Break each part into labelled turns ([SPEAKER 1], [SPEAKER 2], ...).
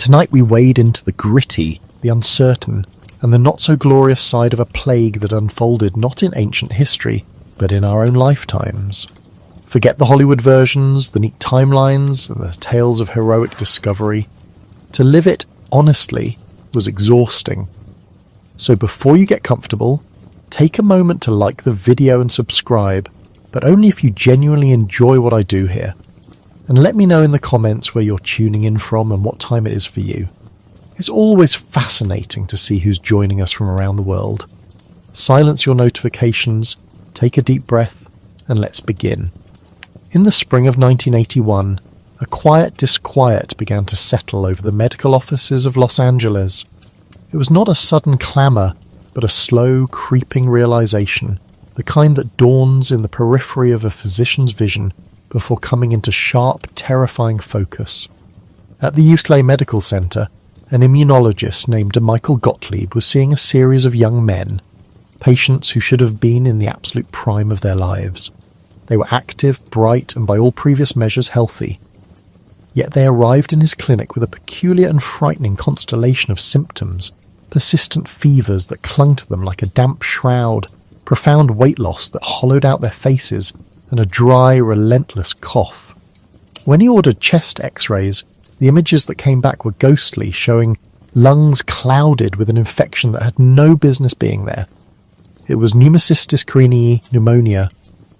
[SPEAKER 1] tonight we wade into the gritty, the uncertain, and the not-so-glorious side of a plague that unfolded not in ancient history, but in our own lifetimes. Forget the Hollywood versions, the neat timelines, and the tales of heroic discovery. To live it honestly was exhausting. So before you get comfortable, take a moment to like the video and subscribe, but only if you genuinely enjoy what I do here. And let me know in the comments where you're tuning in from and what time it is for you. It's always fascinating to see who's joining us from around the world. Silence your notifications, take a deep breath, and let's begin. In the spring of 1981, a quiet disquiet began to settle over the medical offices of Los Angeles. It was not a sudden clamour, but a slow, creeping realization, the kind that dawns in the periphery of a physician's vision before coming into sharp, terrifying focus. At the UCLA Medical Center, an immunologist named Michael Gottlieb was seeing a series of young men, patients who should have been in the absolute prime of their lives. They were active, bright, and by all previous measures healthy. Yet they arrived in his clinic with a peculiar and frightening constellation of symptoms, persistent fevers that clung to them like a damp shroud, profound weight loss that hollowed out their faces, and a dry, relentless cough. When he ordered chest x-rays, the images that came back were ghostly, showing lungs clouded with an infection that had no business being there. It was pneumocystis carinii pneumonia,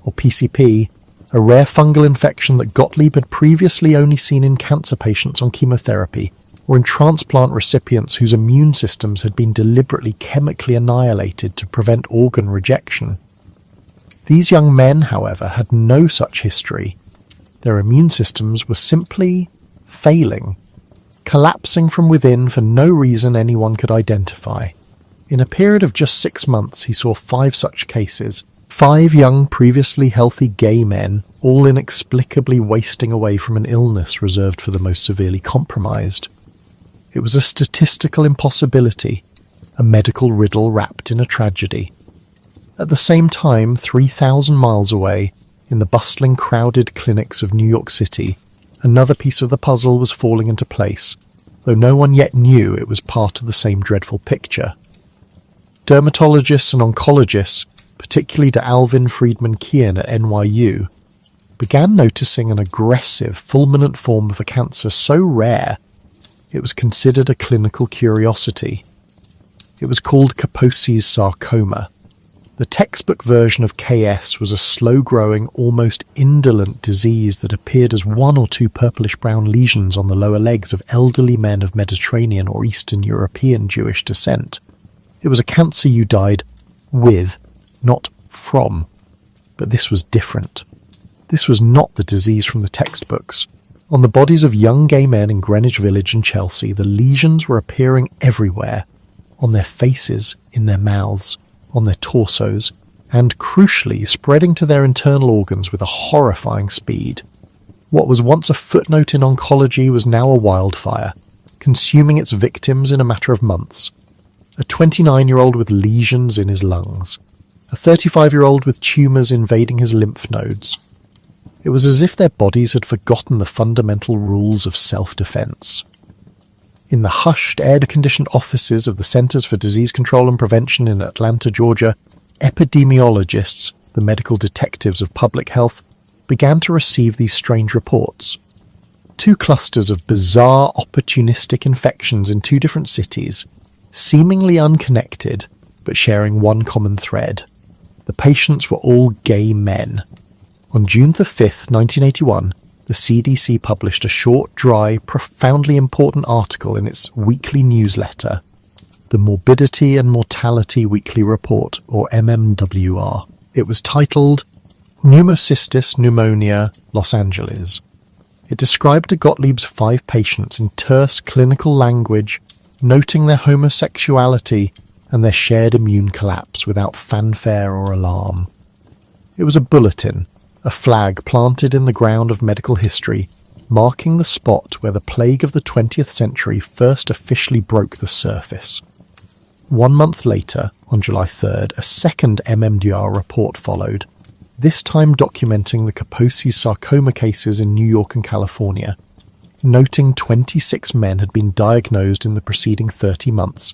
[SPEAKER 1] or PCP, a rare fungal infection that Gottlieb had previously only seen in cancer patients on chemotherapy, or in transplant recipients whose immune systems had been deliberately chemically annihilated to prevent organ rejection. These young men, however, had no such history. Their immune systems were simply failing, collapsing from within for no reason anyone could identify. In a period of just 6 months, he saw 5 such cases. 5 young, previously healthy gay men, all inexplicably wasting away from an illness reserved for the most severely compromised. It was a statistical impossibility, a medical riddle wrapped in a tragedy. At the same time, 3,000 miles away, in the bustling, crowded clinics of New York City, another piece of the puzzle was falling into place, though no one yet knew it was part of the same dreadful picture. Dermatologists and oncologists, particularly to Alvin Friedman Kian at NYU, began noticing an aggressive, fulminant form of a cancer so rare it was considered a clinical curiosity. It was called Kaposi's sarcoma. The textbook version of KS was a slow-growing, almost indolent disease that appeared as 1 or 2 purplish-brown lesions on the lower legs of elderly men of Mediterranean or Eastern European Jewish descent. It was a cancer you died with, not from. But this was different. This was not the disease from the textbooks. On the bodies of young gay men in Greenwich Village and Chelsea, the lesions were appearing everywhere, on their faces, in their mouths, on their torsos, and, crucially, spreading to their internal organs with a horrifying speed. What was once a footnote in oncology was now a wildfire, consuming its victims in a matter of months. A 29-year-old with lesions in his lungs. A 35-year-old with tumours invading his lymph nodes. It was as if their bodies had forgotten the fundamental rules of self-defense. In the hushed, air-conditioned offices of the Centers for Disease Control and Prevention in Atlanta, Georgia, epidemiologists, the medical detectives of public health, began to receive these strange reports. 2 clusters of bizarre, opportunistic infections in 2 different cities, seemingly unconnected, but sharing one common thread. The patients were all gay men. On June the 5th, 1981, the CDC published a short, dry, profoundly important article in its weekly newsletter, the Morbidity and Mortality Weekly Report, or MMWR. It was titled Pneumocystis Pneumonia, Los Angeles. It described to Gottlieb's 5 patients in terse clinical language, noting their homosexuality and their shared immune collapse without fanfare or alarm. It was a bulletin, a flag planted in the ground of medical history, marking the spot where the plague of the 20th century first officially broke the surface. 1 month later, on July 3rd, a second MMDR report followed, this time documenting the Kaposi's sarcoma cases in New York and California. noting 26 men had been diagnosed in the preceding 30 months,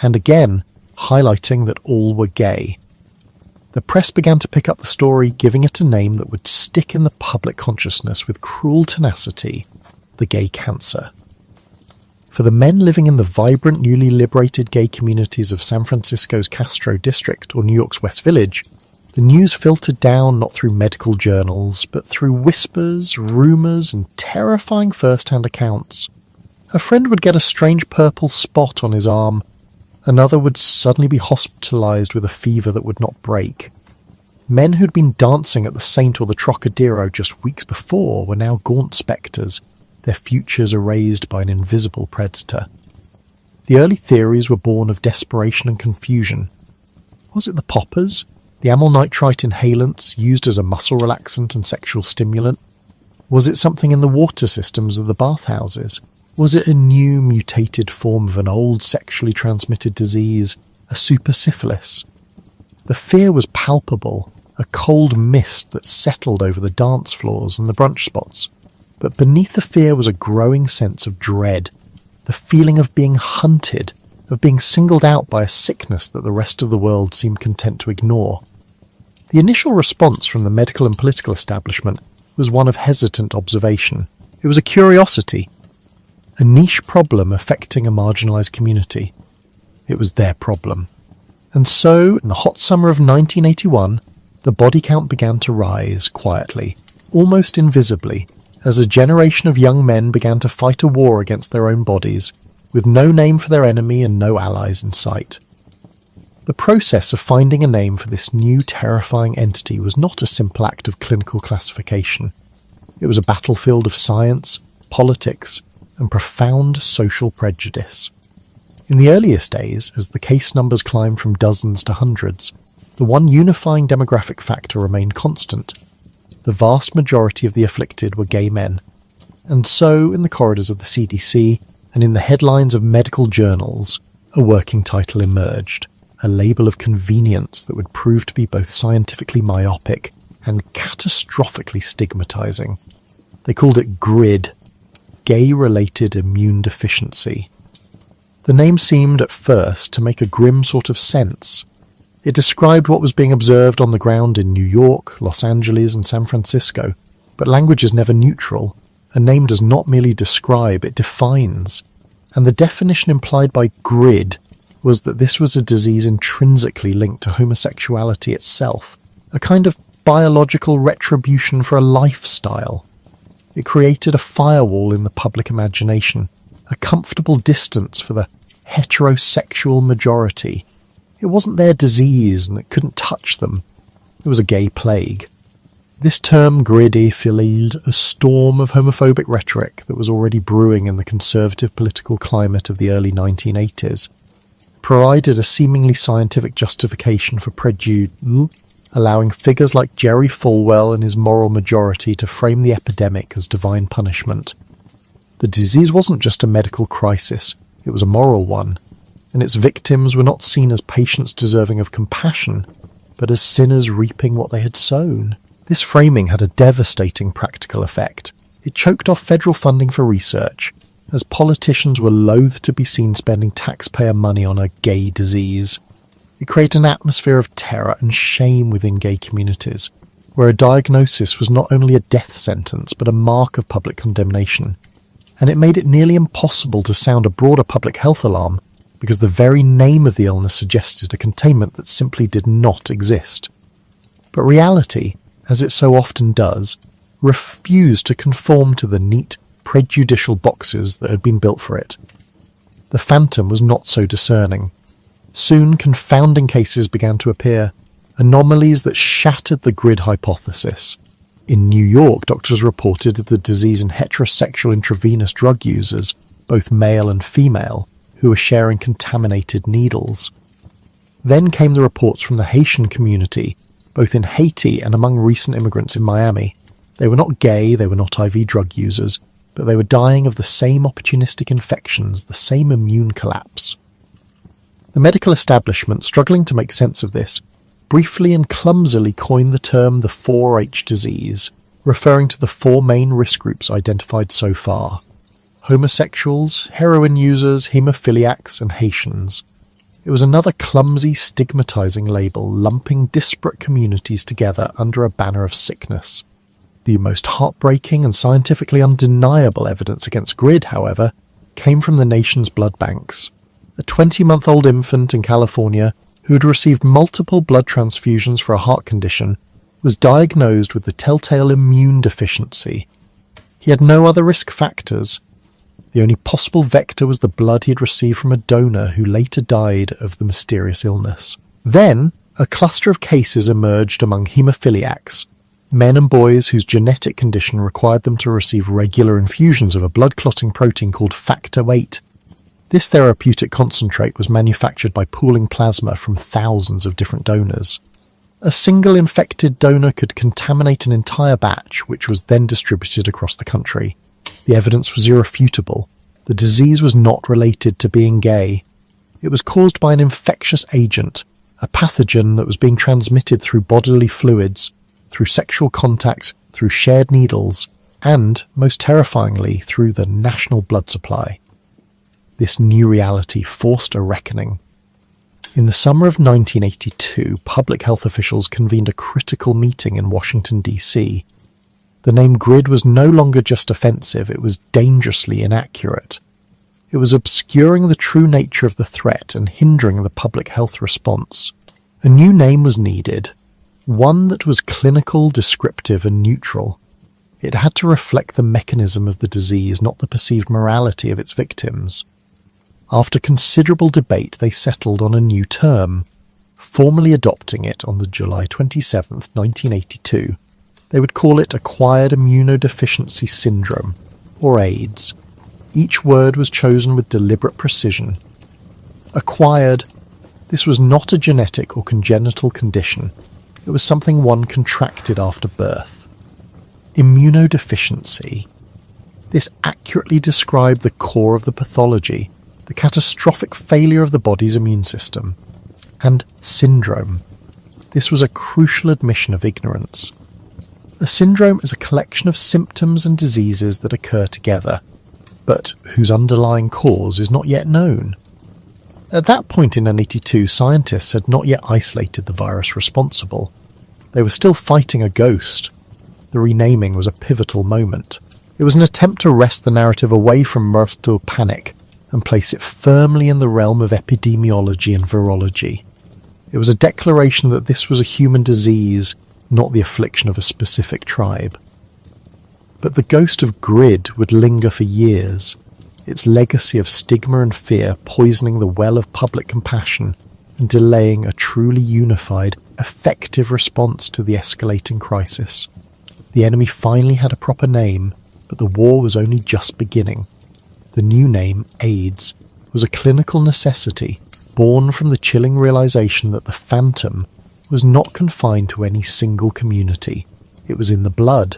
[SPEAKER 1] and again highlighting that all were gay. The press began to pick up the story, giving it a name that would stick in the public consciousness with cruel tenacity: the gay cancer. For the men living in the vibrant, newly liberated gay communities of San Francisco's Castro District or New York's West Village, the news filtered down not through medical journals, but through whispers, rumours, and terrifying first-hand accounts. A friend would get a strange purple spot on his arm. Another would suddenly be hospitalised with a fever that would not break. Men who'd been dancing at the Saint or the Trocadero just weeks before were now gaunt spectres, their futures erased by an invisible predator. The early theories were born of desperation and confusion. Was it the poppers? The amyl nitrite inhalants used as a muscle relaxant and sexual stimulant? Was it something in the water systems of the bathhouses? Was it a new mutated form of an old sexually transmitted disease, a super syphilis? The fear was palpable, a cold mist that settled over the dance floors and the brunch spots. But beneath the fear was a growing sense of dread, the feeling of being hunted, of being singled out by a sickness that the rest of the world seemed content to ignore. The initial response from the medical and political establishment was one of hesitant observation. It was a curiosity, a niche problem affecting a marginalised community. It was their problem. And so, in the hot summer of 1981, the body count began to rise quietly, almost invisibly, as a generation of young men began to fight a war against their own bodies, with no name for their enemy and no allies in sight. The process of finding a name for this new terrifying entity was not a simple act of clinical classification. It was a battlefield of science, politics, and profound social prejudice. In the earliest days, as the case numbers climbed from dozens to hundreds, the one unifying demographic factor remained constant. The vast majority of the afflicted were gay men. And so, in the corridors of the CDC and in the headlines of medical journals, a working title emerged, a label of convenience that would prove to be both scientifically myopic and catastrophically stigmatizing. They called it GRID, Gay-Related Immune Deficiency. The name seemed at first to make a grim sort of sense. It described what was being observed on the ground in New York, Los Angeles, and San Francisco, but language is never neutral. A name does not merely describe, it defines. And the definition implied by GRID was that this was a disease intrinsically linked to homosexuality itself, a kind of biological retribution for a lifestyle. It created a firewall in the public imagination, a comfortable distance for the heterosexual majority. It wasn't their disease and it couldn't touch them. It was a gay plague. This term GRID effiled a storm of homophobic rhetoric that was already brewing in the conservative political climate of the early 1980s. Provided a seemingly scientific justification for prejudice, allowing figures like Jerry Falwell and his moral majority to frame the epidemic as divine punishment. The disease wasn't just a medical crisis, it was a moral one, and its victims were not seen as patients deserving of compassion, but as sinners reaping what they had sown. This framing had a devastating practical effect. It choked off federal funding for research, as politicians were loath to be seen spending taxpayer money on a gay disease. It created an atmosphere of terror and shame within gay communities, where a diagnosis was not only a death sentence but a mark of public condemnation. And it made it nearly impossible to sound a broader public health alarm, because the very name of the illness suggested a containment that simply did not exist. But reality, as it so often does, refused to conform to the neat, prejudicial boxes that had been built for it. The phantom was not so discerning. Soon confounding cases began to appear, anomalies that shattered the GRID hypothesis. In New York, doctors reported the disease in heterosexual intravenous drug users, both male and female, who were sharing contaminated needles. Then came the reports from the Haitian community, both in Haiti and among recent immigrants in Miami. They were not gay, they were not IV drug users, but they were dying of the same opportunistic infections, the same immune collapse. The medical establishment, struggling to make sense of this, briefly and clumsily coined the term the 4H disease, referring to the four main risk groups identified so far: homosexuals, heroin users, haemophiliacs, and Haitians. It was another clumsy, stigmatizing label lumping disparate communities together under a banner of sickness. The most heartbreaking and scientifically undeniable evidence against GRID, however, came from the nation's blood banks. A 20-month-old infant in California who had received multiple blood transfusions for a heart condition was diagnosed with the telltale immune deficiency. He had no other risk factors. The only possible vector was the blood he had received from a donor who later died of the mysterious illness. Then, a cluster of cases emerged among haemophiliacs, men and boys whose genetic condition required them to receive regular infusions of a blood-clotting protein called factor VIII. This therapeutic concentrate was manufactured by pooling plasma from thousands of different donors. A single infected donor could contaminate an entire batch, which was then distributed across the country. The evidence was irrefutable. The disease was not related to being gay. It was caused by an infectious agent, a pathogen that was being transmitted through bodily fluids, through sexual contact, through shared needles, and, most terrifyingly, through the national blood supply. This new reality forced a reckoning. In the summer of 1982, public health officials convened a critical meeting in Washington, D.C. The name GRID was no longer just offensive, it was dangerously inaccurate. It was obscuring the true nature of the threat and hindering the public health response. A new name was needed, one that was clinical, descriptive, and neutral. It had to reflect the mechanism of the disease, not the perceived morality of its victims. After considerable debate, they settled on a new term, formally adopting it on the July 27, 1982. They would call it Acquired Immunodeficiency Syndrome, or AIDS. Each word was chosen with deliberate precision. Acquired. This was not a genetic or congenital condition. It was something one contracted after birth. Immunodeficiency. This accurately described the core of the pathology, the catastrophic failure of the body's immune system. And syndrome. This was a crucial admission of ignorance. A syndrome is a collection of symptoms and diseases that occur together, but whose underlying cause is not yet known. At that point in 1982, scientists had not yet isolated the virus responsible. They were still fighting a ghost. The renaming was a pivotal moment. It was an attempt to wrest the narrative away from mirth to panic and place it firmly in the realm of epidemiology and virology. It was a declaration that this was a human disease, not the affliction of a specific tribe. But the ghost of GRID would linger for years, its legacy of stigma and fear poisoning the well of public compassion and delaying a truly unified, effective response to the escalating crisis. The enemy finally had a proper name, but the war was only just beginning. The new name, AIDS, was a clinical necessity, born from the chilling realization that the phantom was not confined to any single community. It was in the blood.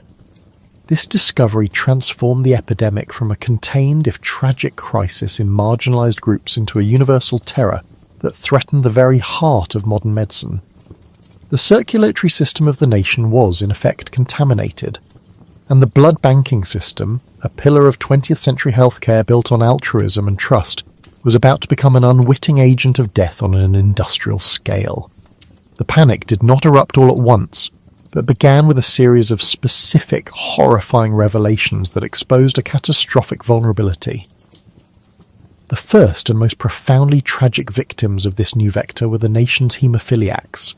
[SPEAKER 1] This discovery transformed the epidemic from a contained, if tragic, crisis in marginalized groups into a universal terror that threatened the very heart of modern medicine. The circulatory system of the nation was, in effect, contaminated, and the blood banking system, a pillar of 20th century healthcare built on altruism and trust, was about to become an unwitting agent of death on an industrial scale. The panic did not erupt all at once, but began with a series of specific, horrifying revelations that exposed a catastrophic vulnerability. The first and most profoundly tragic victims of this new vector were the nation's haemophiliacs.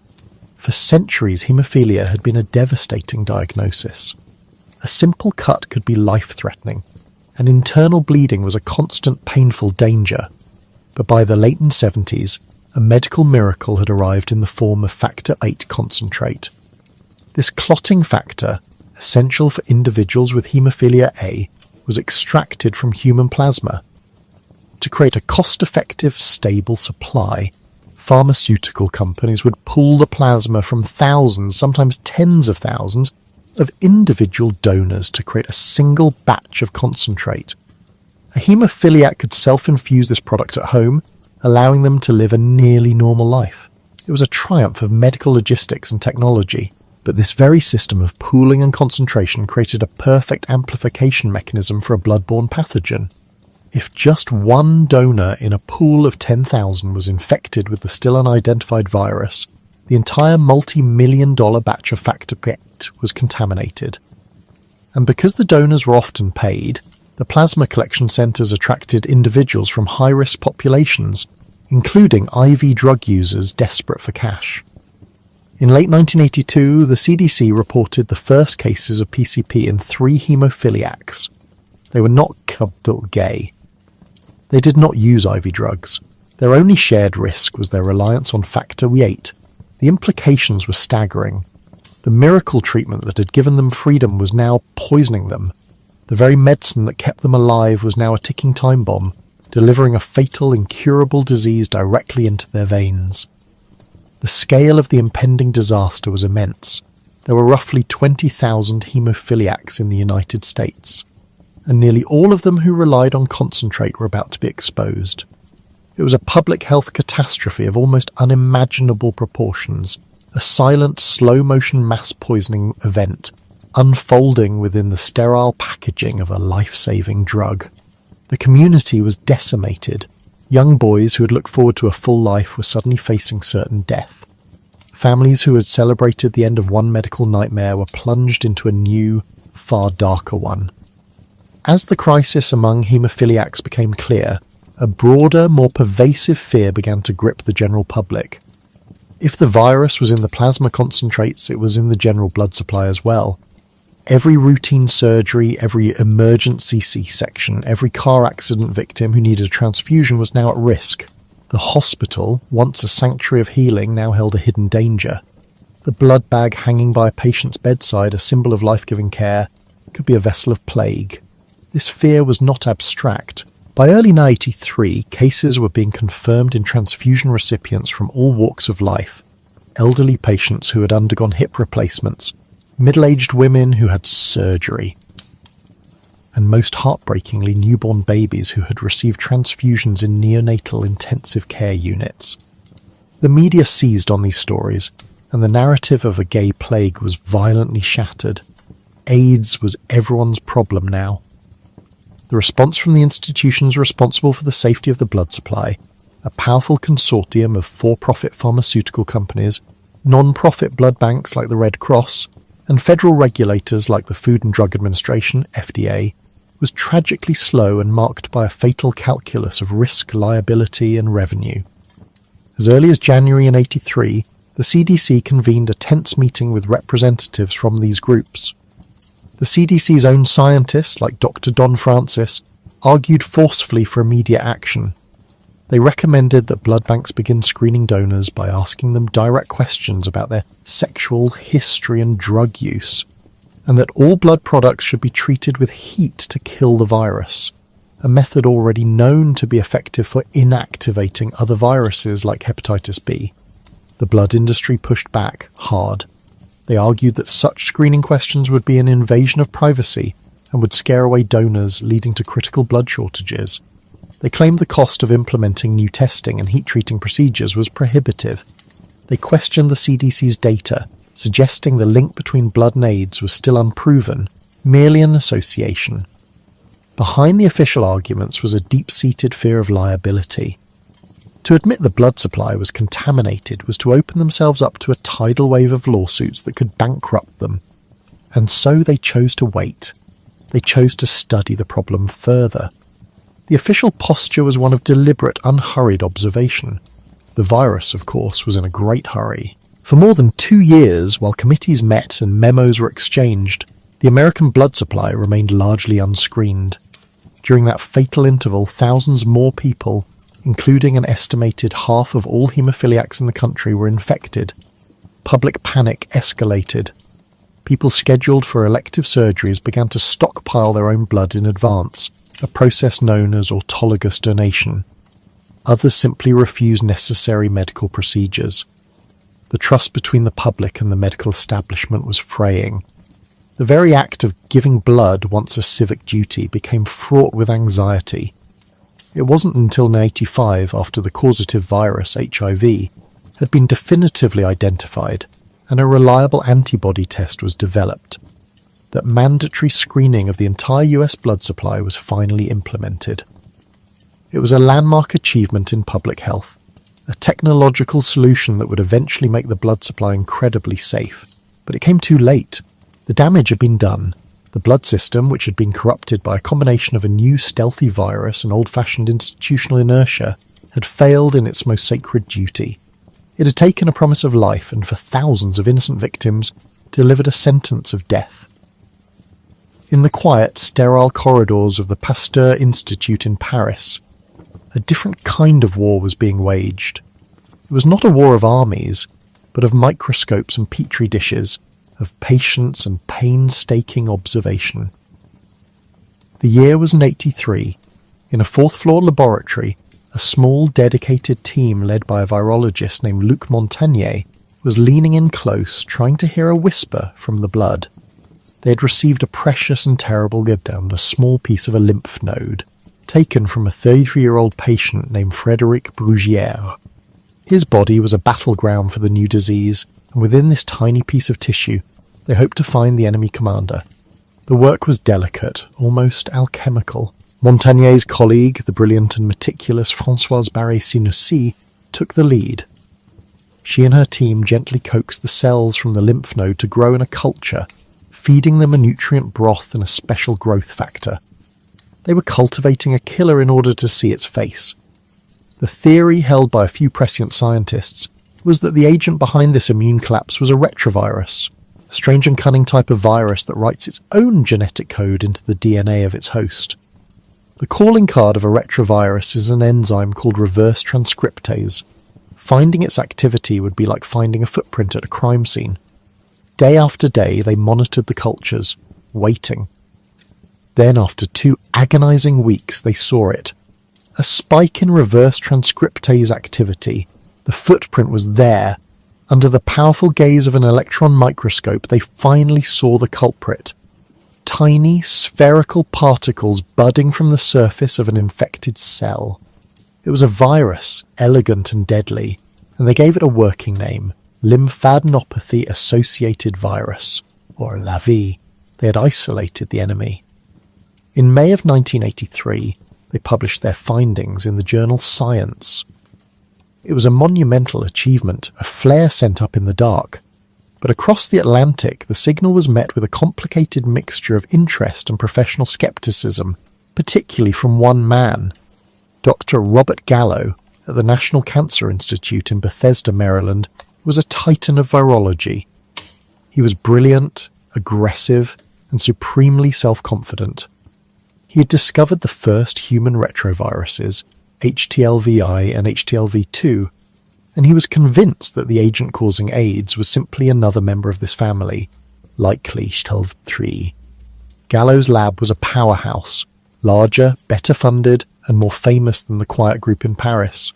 [SPEAKER 1] For centuries, haemophilia had been a devastating diagnosis. A simple cut could be life-threatening, and internal bleeding was a constant, painful danger. But by the late 70s, a medical miracle had arrived in the form of factor VIII concentrate. This clotting factor, essential for individuals with haemophilia A, was extracted from human plasma. To create a cost-effective, stable supply, pharmaceutical companies would pool the plasma from thousands, sometimes tens of thousands, of individual donors to create a single batch of concentrate. A haemophiliac could self-infuse this product at home, allowing them to live a nearly normal life. It was a triumph of medical logistics and technology. But this very system of pooling and concentration created a perfect amplification mechanism for a blood-borne pathogen. If just one donor in a pool of 10,000 was infected with the still unidentified virus, the entire multi-million-dollar batch of factor VIII was contaminated. And because the donors were often paid, the plasma collection centres attracted individuals from high-risk populations, including IV drug users desperate for cash. In late 1982, the CDC reported the first cases of PCP in 3 haemophiliacs. They were not gay. They did not use IV drugs. Their only shared risk was their reliance on factor VIII. The implications were staggering. The miracle treatment that had given them freedom was now poisoning them. The very medicine that kept them alive was now a ticking time bomb, delivering a fatal, incurable disease directly into their veins. The scale of the impending disaster was immense. There were roughly 20,000 haemophiliacs in the United States, and nearly all of them who relied on concentrate were about to be exposed. It was a public health catastrophe of almost unimaginable proportions, a silent, slow-motion mass poisoning event, unfolding within the sterile packaging of a life-saving drug. The community was decimated. Young boys who had looked forward to a full life were suddenly facing certain death. Families who had celebrated the end of one medical nightmare were plunged into a new, far darker one. As the crisis among haemophiliacs became clear, a broader, more pervasive fear began to grip the general public. If the virus was in the plasma concentrates, it was in the general blood supply as well. Every routine surgery, every emergency C-section, every car accident victim who needed a transfusion was now at risk. The hospital, once a sanctuary of healing, now held a hidden danger. The blood bag hanging by a patient's bedside, a symbol of life-giving care, could be a vessel of plague. This fear was not abstract. By early 1983, cases were being confirmed in transfusion recipients from all walks of life. Elderly patients who had undergone hip replacements, middle-aged women who had surgery, and most heartbreakingly newborn babies who had received transfusions in neonatal intensive care units. The media seized on these stories, and the narrative of a gay plague was violently shattered. AIDS was everyone's problem now. The response from the institutions responsible for the safety of the blood supply, a powerful consortium of for-profit pharmaceutical companies, non-profit blood banks like the Red Cross, and federal regulators like the Food and Drug Administration, FDA, was tragically slow and marked by a fatal calculus of risk, liability, and revenue. As early as January in 1983, the CDC convened a tense meeting with representatives from these groups. The CDC's own scientists, like Dr. Don Francis, argued forcefully for immediate action. They recommended that blood banks begin screening donors by asking them direct questions about their sexual history and drug use, and that all blood products should be treated with heat to kill the virus, a method already known to be effective for inactivating other viruses like hepatitis B. The blood industry pushed back hard. They argued that such screening questions would be an invasion of privacy and would scare away donors, leading to critical blood shortages. They claimed the cost of implementing new testing and heat-treating procedures was prohibitive. They questioned the CDC's data, suggesting the link between blood and AIDS was still unproven, merely an association. Behind the official arguments was a deep-seated fear of liability. To admit the blood supply was contaminated was to open themselves up to a tidal wave of lawsuits that could bankrupt them. And so they chose to wait. They chose to study the problem further. The official posture was one of deliberate, unhurried observation. The virus, of course, was in a great hurry. For more than 2 years, while committees met and memos were exchanged, the American blood supply remained largely unscreened. During that fatal interval, thousands more people, including an estimated half of all haemophiliacs in the country, were infected. Public panic escalated. People scheduled for elective surgeries began to stockpile their own blood in advance, a process known as autologous donation. Others simply refused necessary medical procedures. The trust between the public and the medical establishment was fraying. The very act of giving blood, once a civic duty, became fraught with anxiety. It wasn't until 1985, after the causative virus, HIV, had been definitively identified, and a reliable antibody test was developed. That mandatory screening of the entire US blood supply was finally implemented. It was a landmark achievement in public health, a technological solution that would eventually make the blood supply incredibly safe. But it came too late. The damage had been done. The blood system, which had been corrupted by a combination of a new stealthy virus and old-fashioned institutional inertia, had failed in its most sacred duty. It had taken a promise of life and, for thousands of innocent victims, delivered a sentence of death. In the quiet, sterile corridors of the Pasteur Institute in Paris, a different kind of war was being waged. It was not a war of armies, but of microscopes and petri dishes, of patience and painstaking observation. The year was 1983. In a fourth-floor laboratory, a small, dedicated team led by a virologist named Luc Montagnier was leaning in close, trying to hear a whisper from the blood. They had received a precious and terrible gift down a small piece of a lymph node, taken from a 33-year-old patient named Frédéric Brugière. His body was a battleground for the new disease, and within this tiny piece of tissue, they hoped to find the enemy commander. The work was delicate, almost alchemical. Montagnier's colleague, the brilliant and meticulous Françoise Barré-Sinoussi, took the lead. She and her team gently coaxed the cells from the lymph node to grow in a culture, feeding them a nutrient broth and a special growth factor. They were cultivating a killer in order to see its face. The theory held by a few prescient scientists was that the agent behind this immune collapse was a retrovirus, a strange and cunning type of virus that writes its own genetic code into the DNA of its host. The calling card of a retrovirus is an enzyme called reverse transcriptase. Finding its activity would be like finding a footprint at a crime scene. Day after day, they monitored the cultures, waiting. Then, after 2 agonizing weeks, they saw it. A spike in reverse transcriptase activity. The footprint was there. Under the powerful gaze of an electron microscope, they finally saw the culprit. Tiny, spherical particles budding from the surface of an infected cell. It was a virus, elegant and deadly, and they gave it a working name, lymphadenopathy-associated virus, or LAVI. They had isolated the enemy. In May of 1983, they published their findings in the journal Science. It was a monumental achievement, a flare sent up in the dark. But across the Atlantic, the signal was met with a complicated mixture of interest and professional skepticism, particularly from one man. Dr. Robert Gallo, at the National Cancer Institute in Bethesda, Maryland, was a titan of virology. He was brilliant, aggressive, and supremely self-confident. He had discovered the first human retroviruses, HTLV-I and HTLV-2, and he was convinced that the agent causing AIDS was simply another member of this family, likely HTLV-3. Gallo's lab was a powerhouse, larger, better funded, and more famous than the quiet group in Paris.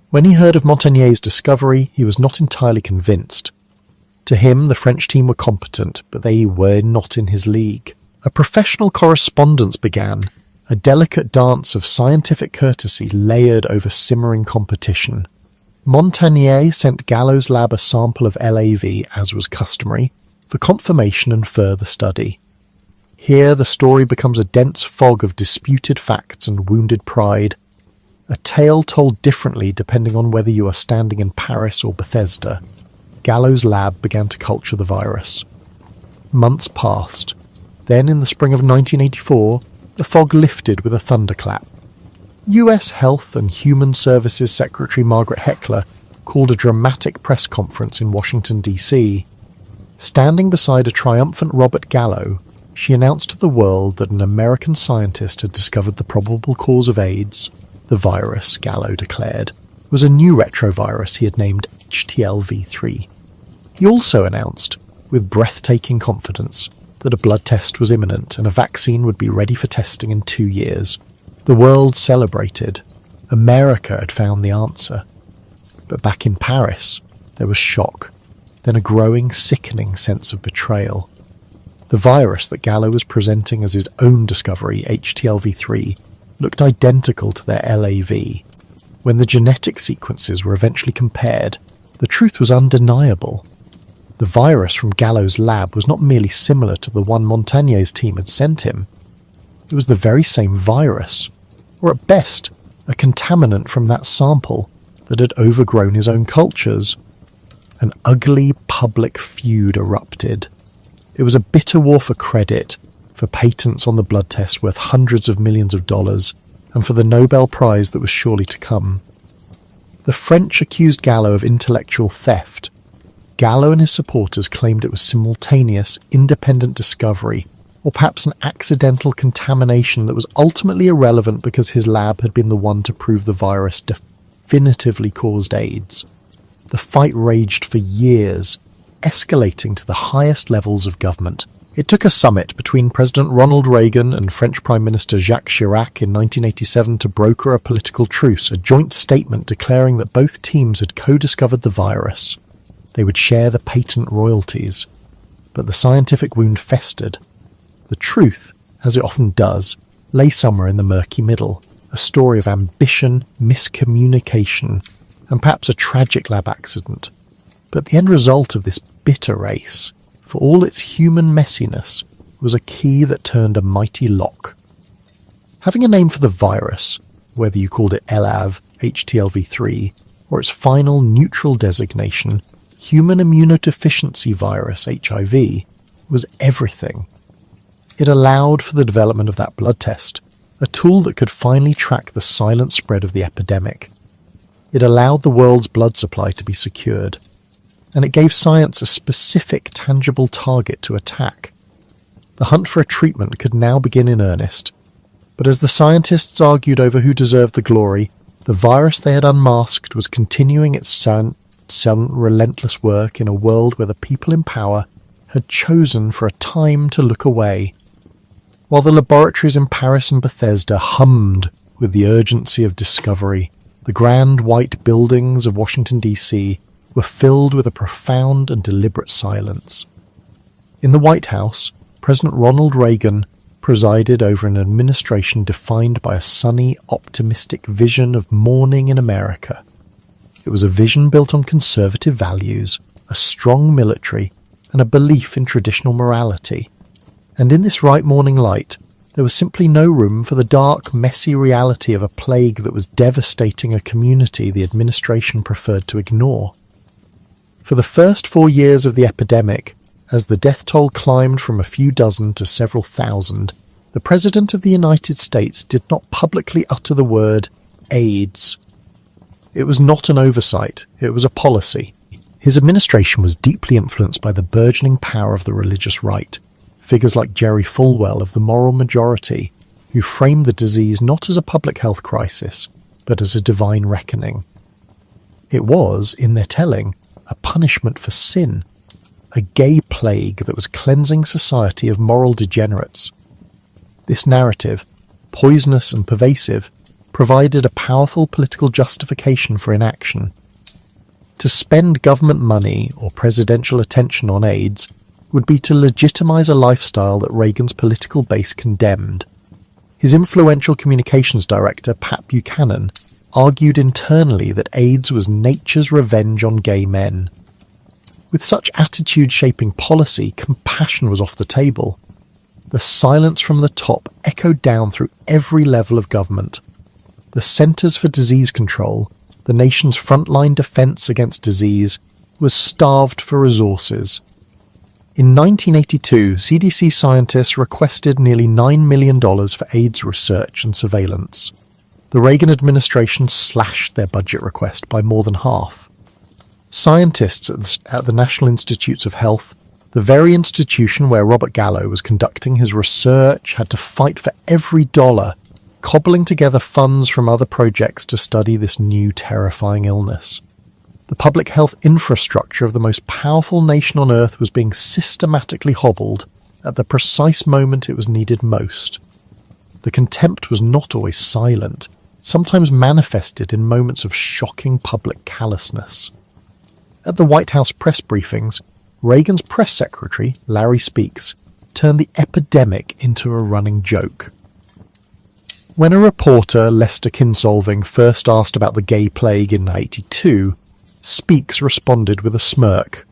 [SPEAKER 1] When he heard of Montagnier's discovery, he was not entirely convinced. To him, the French team were competent, but they were not in his league. A professional correspondence began, a delicate dance of scientific courtesy layered over simmering competition. Montagnier sent Gallo's lab a sample of LAV, as was customary, for confirmation and further study. Here the story becomes a dense fog of disputed facts and wounded pride, a tale told differently depending on whether you are standing in Paris or Bethesda. Gallo's lab began to culture the virus. Months passed. Then, in the spring of 1984, the fog lifted with a thunderclap. US Health and Human Services Secretary Margaret Heckler called a dramatic press conference in Washington, D.C. Standing beside a triumphant Robert Gallo, she announced to the world that an American scientist had discovered the probable cause of AIDS. The virus, Gallo declared, was a new retrovirus he had named HTLV-3. He also announced, with breathtaking confidence, that a blood test was imminent and a vaccine would be ready for testing in 2 years. The world celebrated. America had found the answer. But back in Paris, there was shock, then a growing, sickening sense of betrayal. The virus that Gallo was presenting as his own discovery, HTLV-3, looked identical to their LAV. When the genetic sequences were eventually compared, the truth was undeniable. The virus from Gallo's lab was not merely similar to the one Montagnier's team had sent him. It was the very same virus, or at best, a contaminant from that sample that had overgrown his own cultures. An ugly public feud erupted. It was a bitter war for credit, for patents on the blood test worth hundreds of millions of dollars, and for the Nobel Prize that was surely to come. The French accused Gallo of intellectual theft. Gallo and his supporters claimed it was simultaneous, independent discovery, or perhaps an accidental contamination that was ultimately irrelevant because his lab had been the one to prove the virus definitively caused AIDS. The fight raged for years, escalating to the highest levels of government. It took a summit between President Ronald Reagan and French Prime Minister Jacques Chirac in 1987 to broker a political truce, a joint statement declaring that both teams had co-discovered the virus. They would share the patent royalties. But the scientific wound festered. The truth, as it often does, lay somewhere in the murky middle, a story of ambition, miscommunication, and perhaps a tragic lab accident. But the end result of this bitter race, for all its human messiness, was a key that turned a mighty lock. Having a name for the virus, whether you called it LAV, HTLV3, or its final neutral designation, human immunodeficiency virus, HIV, was everything. It allowed for the development of that blood test, a tool that could finally track the silent spread of the epidemic. It allowed the world's blood supply to be secured, and it gave science a specific, tangible target to attack. The hunt for a treatment could now begin in earnest, but as the scientists argued over who deserved the glory, the virus they had unmasked was continuing its silent, relentless work in a world where the people in power had chosen for a time to look away. While the laboratories in Paris and Bethesda hummed with the urgency of discovery, the grand white buildings of Washington, D.C. were filled with a profound and deliberate silence. In the White House, President Ronald Reagan presided over an administration defined by a sunny, optimistic vision of morning in America. It was a vision built on conservative values, a strong military, and a belief in traditional morality. And in this right morning light, there was simply no room for the dark, messy reality of a plague that was devastating a community the administration preferred to ignore. For the first 4 years of the epidemic, as the death toll climbed from a few dozen to several thousand, the President of the United States did not publicly utter the word AIDS. It was not an oversight, it was a policy. His administration was deeply influenced by the burgeoning power of the religious right. Figures like Jerry Falwell of the Moral Majority, who framed the disease not as a public health crisis, but as a divine reckoning. It was, in their telling, a punishment for sin, a gay plague that was cleansing society of moral degenerates. This narrative, poisonous and pervasive, provided a powerful political justification for inaction. To spend government money or presidential attention on AIDS would be to legitimize a lifestyle that Reagan's political base condemned. His influential communications director, Pat Buchanan, argued internally that AIDS was nature's revenge on gay men. With such attitude-shaping policy, compassion was off the table. The silence from the top echoed down through every level of government. The Centers for Disease Control, the nation's frontline defense against disease, was starved for resources. In 1982, CDC scientists requested nearly $9 million for AIDS research and surveillance. The Reagan administration slashed their budget request by more than half. Scientists at the National Institutes of Health, the very institution where Robert Gallo was conducting his research, had to fight for every dollar, cobbling together funds from other projects to study this new terrifying illness. The public health infrastructure of the most powerful nation on earth was being systematically hobbled at the precise moment it was needed most. The contempt was not always silent, sometimes manifested in moments of shocking public callousness. At the White House press briefings, Reagan's press secretary, Larry Speakes, turned the epidemic into a running joke. When a reporter, Lester Kinsolving, first asked about the gay plague in 1982, Speakes responded with a smirk.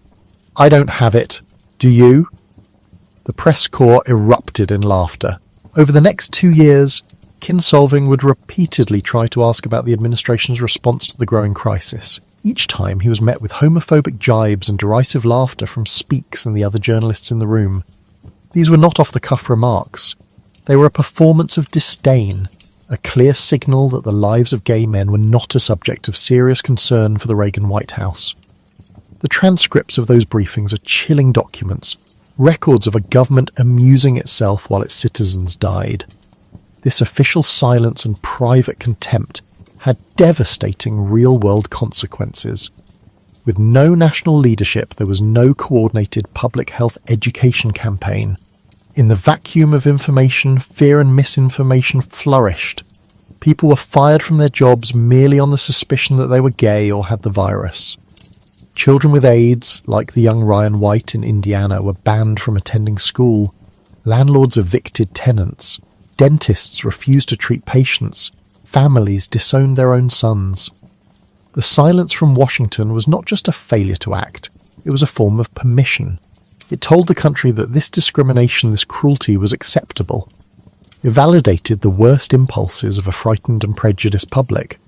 [SPEAKER 1] I don't have it. Do you? The press corps erupted in laughter. Over the next 2 years, Kinsolving would repeatedly try to ask about the administration's response to the growing crisis. Each time he was met with homophobic jibes and derisive laughter from Speaks and the other journalists in the room. These were not off-the-cuff remarks. They were a performance of disdain, a clear signal that the lives of gay men were not a subject of serious concern for the Reagan White House. The transcripts of those briefings are chilling documents, records of a government amusing itself while its citizens died. This official silence and private contempt had devastating real-world consequences. With no national leadership, there was no coordinated public health education campaign. In the vacuum of information, fear and misinformation flourished. People were fired from their jobs merely on the suspicion that they were gay or had the virus. Children with AIDS, like the young Ryan White in Indiana, were banned from attending school. Landlords evicted tenants. Dentists refused to treat patients. Families disowned their own sons. The silence from Washington was not just a failure to act, it was a form of permission. It told the country that this discrimination, this cruelty was acceptable. It validated the worst impulses of a frightened and prejudiced public.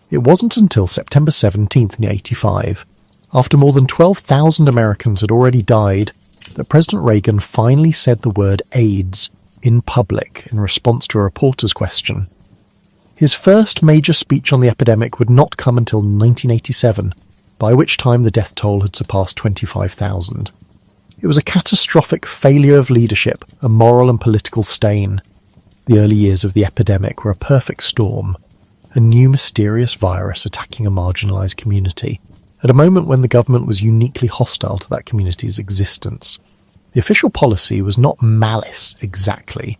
[SPEAKER 1] It wasn't until September 17, 1985, after more than 12,000 Americans had already died, that President Reagan finally said the word AIDS in public in response to a reporter's question. His first major speech on the epidemic would not come until 1987, by which time the death toll had surpassed 25,000. It was a catastrophic failure of leadership, a moral and political stain. The early years of the epidemic were a perfect storm, a new mysterious virus attacking a marginalised community, at a moment when the government was uniquely hostile to that community's existence. The official policy was not malice exactly.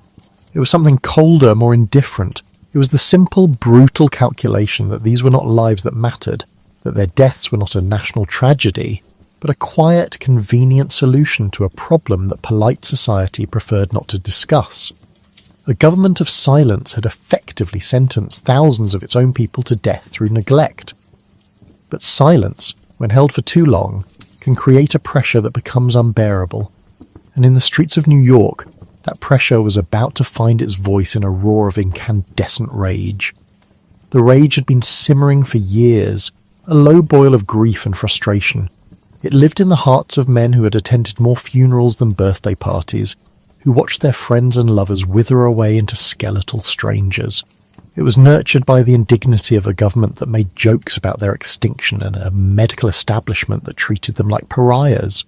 [SPEAKER 1] It was something colder, more indifferent. It was the simple, brutal calculation that these were not lives that mattered, that their deaths were not a national tragedy, but a quiet, convenient solution to a problem that polite society preferred not to discuss. A government of silence had effectively sentenced thousands of its own people to death through neglect. But silence, when held for too long, can create a pressure that becomes unbearable. And in the streets of New York, that pressure was about to find its voice in a roar of incandescent rage. The rage had been simmering for years, a low boil of grief and frustration. It lived in the hearts of men who had attended more funerals than birthday parties, who watched their friends and lovers wither away into skeletal strangers. It was nurtured by the indignity of a government that made jokes about their extinction and a medical establishment that treated them like pariahs.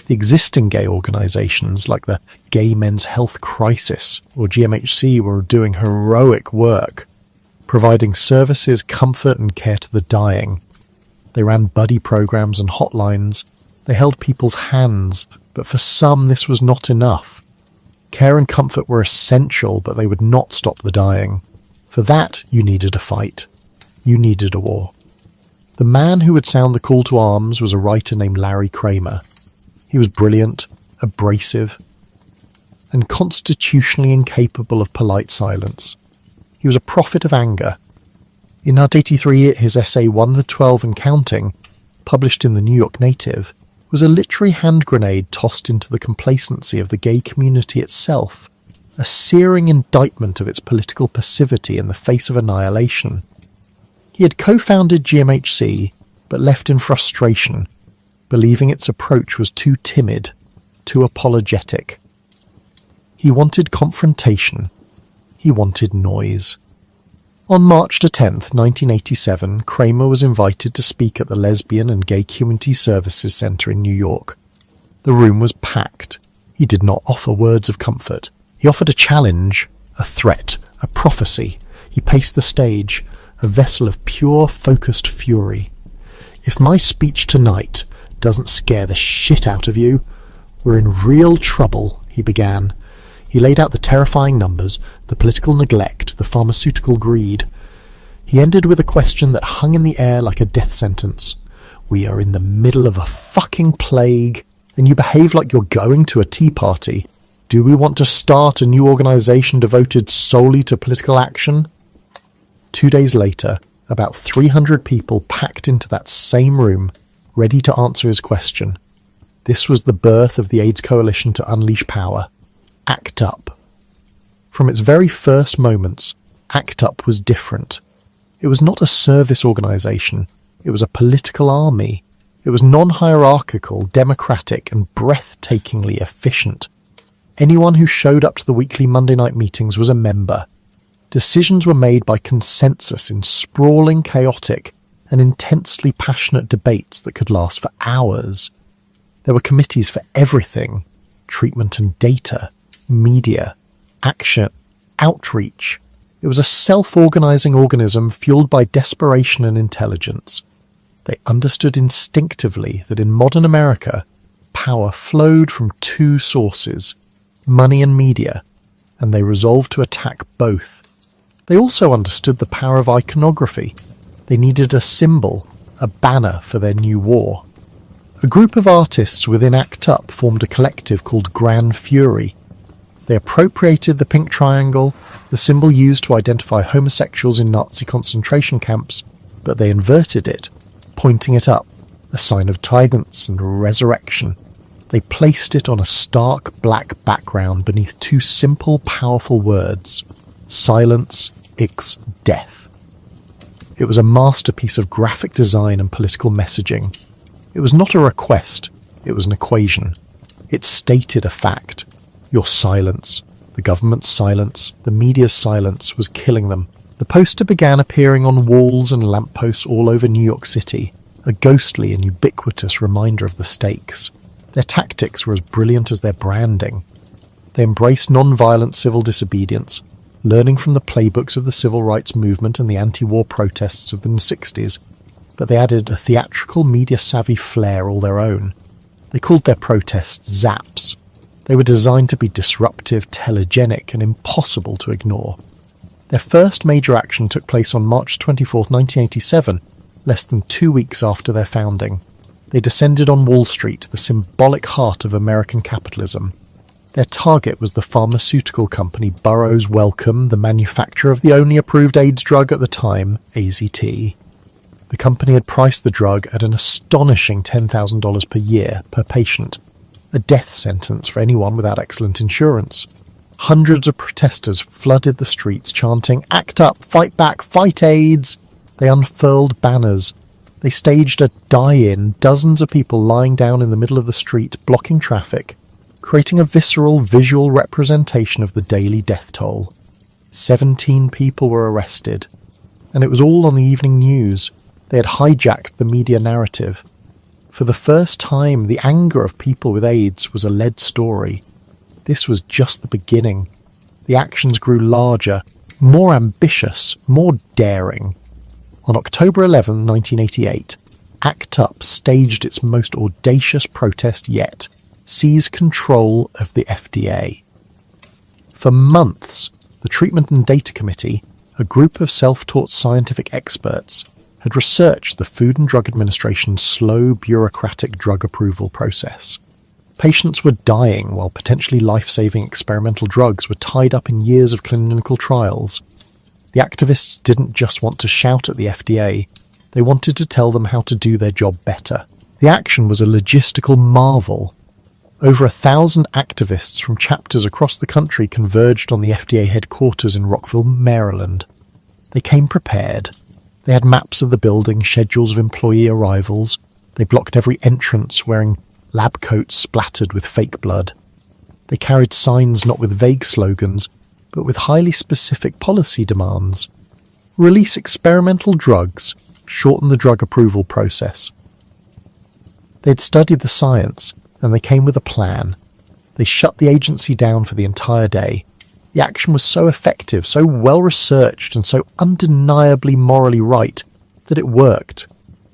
[SPEAKER 1] The existing gay organisations, like the Gay Men's Health Crisis or GMHC, were doing heroic work, providing services, comfort and care to the dying. They ran buddy programs and hotlines. They held people's hands, but for some this was not enough. Care and comfort were essential, but they would not stop the dying. For that, you needed a fight. You needed a war. The man who would sound the call to arms was a writer named Larry Kramer. He was brilliant, abrasive, and constitutionally incapable of polite silence. He was a prophet of anger. In 1983, his essay 1 to 12 and Counting, published in the New York Native, was a literary hand grenade tossed into the complacency of the gay community itself, a searing indictment of its political passivity in the face of annihilation. He had co-founded GMHC, but left in frustration, believing its approach was too timid, too apologetic. He wanted confrontation. He wanted noise. On March 10, 1987, Kramer was invited to speak at the Lesbian and Gay Community Services Center in New York. The room was packed. He did not offer words of comfort. He offered a challenge, a threat, a prophecy. He paced the stage, a vessel of pure, focused fury. If my speech tonight doesn't scare the shit out of you, we're in real trouble, he began. He laid out the terrifying numbers, the political neglect, the pharmaceutical greed. He ended with a question that hung in the air like a death sentence. We are in the middle of a fucking plague, and you behave like you're going to a tea party. Do we want to start a new organisation devoted solely to political action? 2 days later, about 300 people packed into that same room, ready to answer his question. This was the birth of the AIDS Coalition to unleash power. ACT UP. From its very first moments, ACT UP was different. It was not a service organisation. It was a political army. It was non-hierarchical, democratic, and breathtakingly efficient. Anyone who showed up to the weekly Monday night meetings was a member. Decisions were made by consensus in sprawling, chaotic, and intensely passionate debates that could last for hours. There were committees for everything: treatment and data, media, action, outreach. It was a self-organising organism fueled by desperation and intelligence. They understood instinctively that in modern America, power flowed from two sources, money and media, and they resolved to attack both. They also understood the power of iconography. They needed a symbol, a banner for their new war. A group of artists within ACT UP formed a collective called Grand Fury. They appropriated the pink triangle, the symbol used to identify homosexuals in Nazi concentration camps, but they inverted it, pointing it up, a sign of tidance and resurrection. They placed it on a stark black background beneath two simple, powerful words: silence, ix, death. It was a masterpiece of graphic design and political messaging. It was not a request, it was an equation. It stated a fact. Your silence, the government's silence, the media's silence was killing them. The poster began appearing on walls and lampposts all over New York City, a ghostly and ubiquitous reminder of the stakes. Their tactics were as brilliant as their branding. They embraced non-violent civil disobedience, learning from the playbooks of the civil rights movement and the anti-war protests of the 60s, but they added a theatrical, media-savvy flair all their own. They called their protests zaps. They were designed to be disruptive, telegenic, and impossible to ignore. Their first major action took place on March 24, 1987, less than 2 weeks after their founding. They descended on Wall Street, the symbolic heart of American capitalism. Their target was the pharmaceutical company Burroughs Wellcome, the manufacturer of the only approved AIDS drug at the time, AZT. The company had priced the drug at an astonishing $10,000 per year per patient, a death sentence for anyone without excellent insurance. Hundreds of protesters flooded the streets chanting, "Act up, fight back, fight AIDS!" They unfurled banners. They staged a die-in, dozens of people lying down in the middle of the street, blocking traffic, creating a visceral visual representation of the daily death toll. 17 people were arrested, and it was all on the evening news. They had hijacked the media narrative. For the first time, the anger of people with AIDS was a led story. This was just the beginning. The actions grew larger, more ambitious, more daring. On October 11, 1988, ACT UP staged its most audacious protest yet: seize control of the FDA. For months, the Treatment and Data Committee, a group of self-taught scientific experts, had researched the Food and Drug Administration's slow, bureaucratic drug approval process. Patients were dying while potentially life-saving experimental drugs were tied up in years of clinical trials. The activists didn't just want to shout at the FDA, they wanted to tell them how to do their job better. The action was a logistical marvel. Over 1,000 activists from chapters across the country converged on the FDA headquarters in Rockville, Maryland. They came prepared. They had maps of the building, schedules of employee arrivals. They blocked every entrance wearing lab coats splattered with fake blood. They carried signs not with vague slogans, but with highly specific policy demands. Release experimental drugs, shorten the drug approval process. They'd studied the science, and they came with a plan. They shut the agency down for the entire day. The action was so effective, so well-researched, and so undeniably morally right that it worked.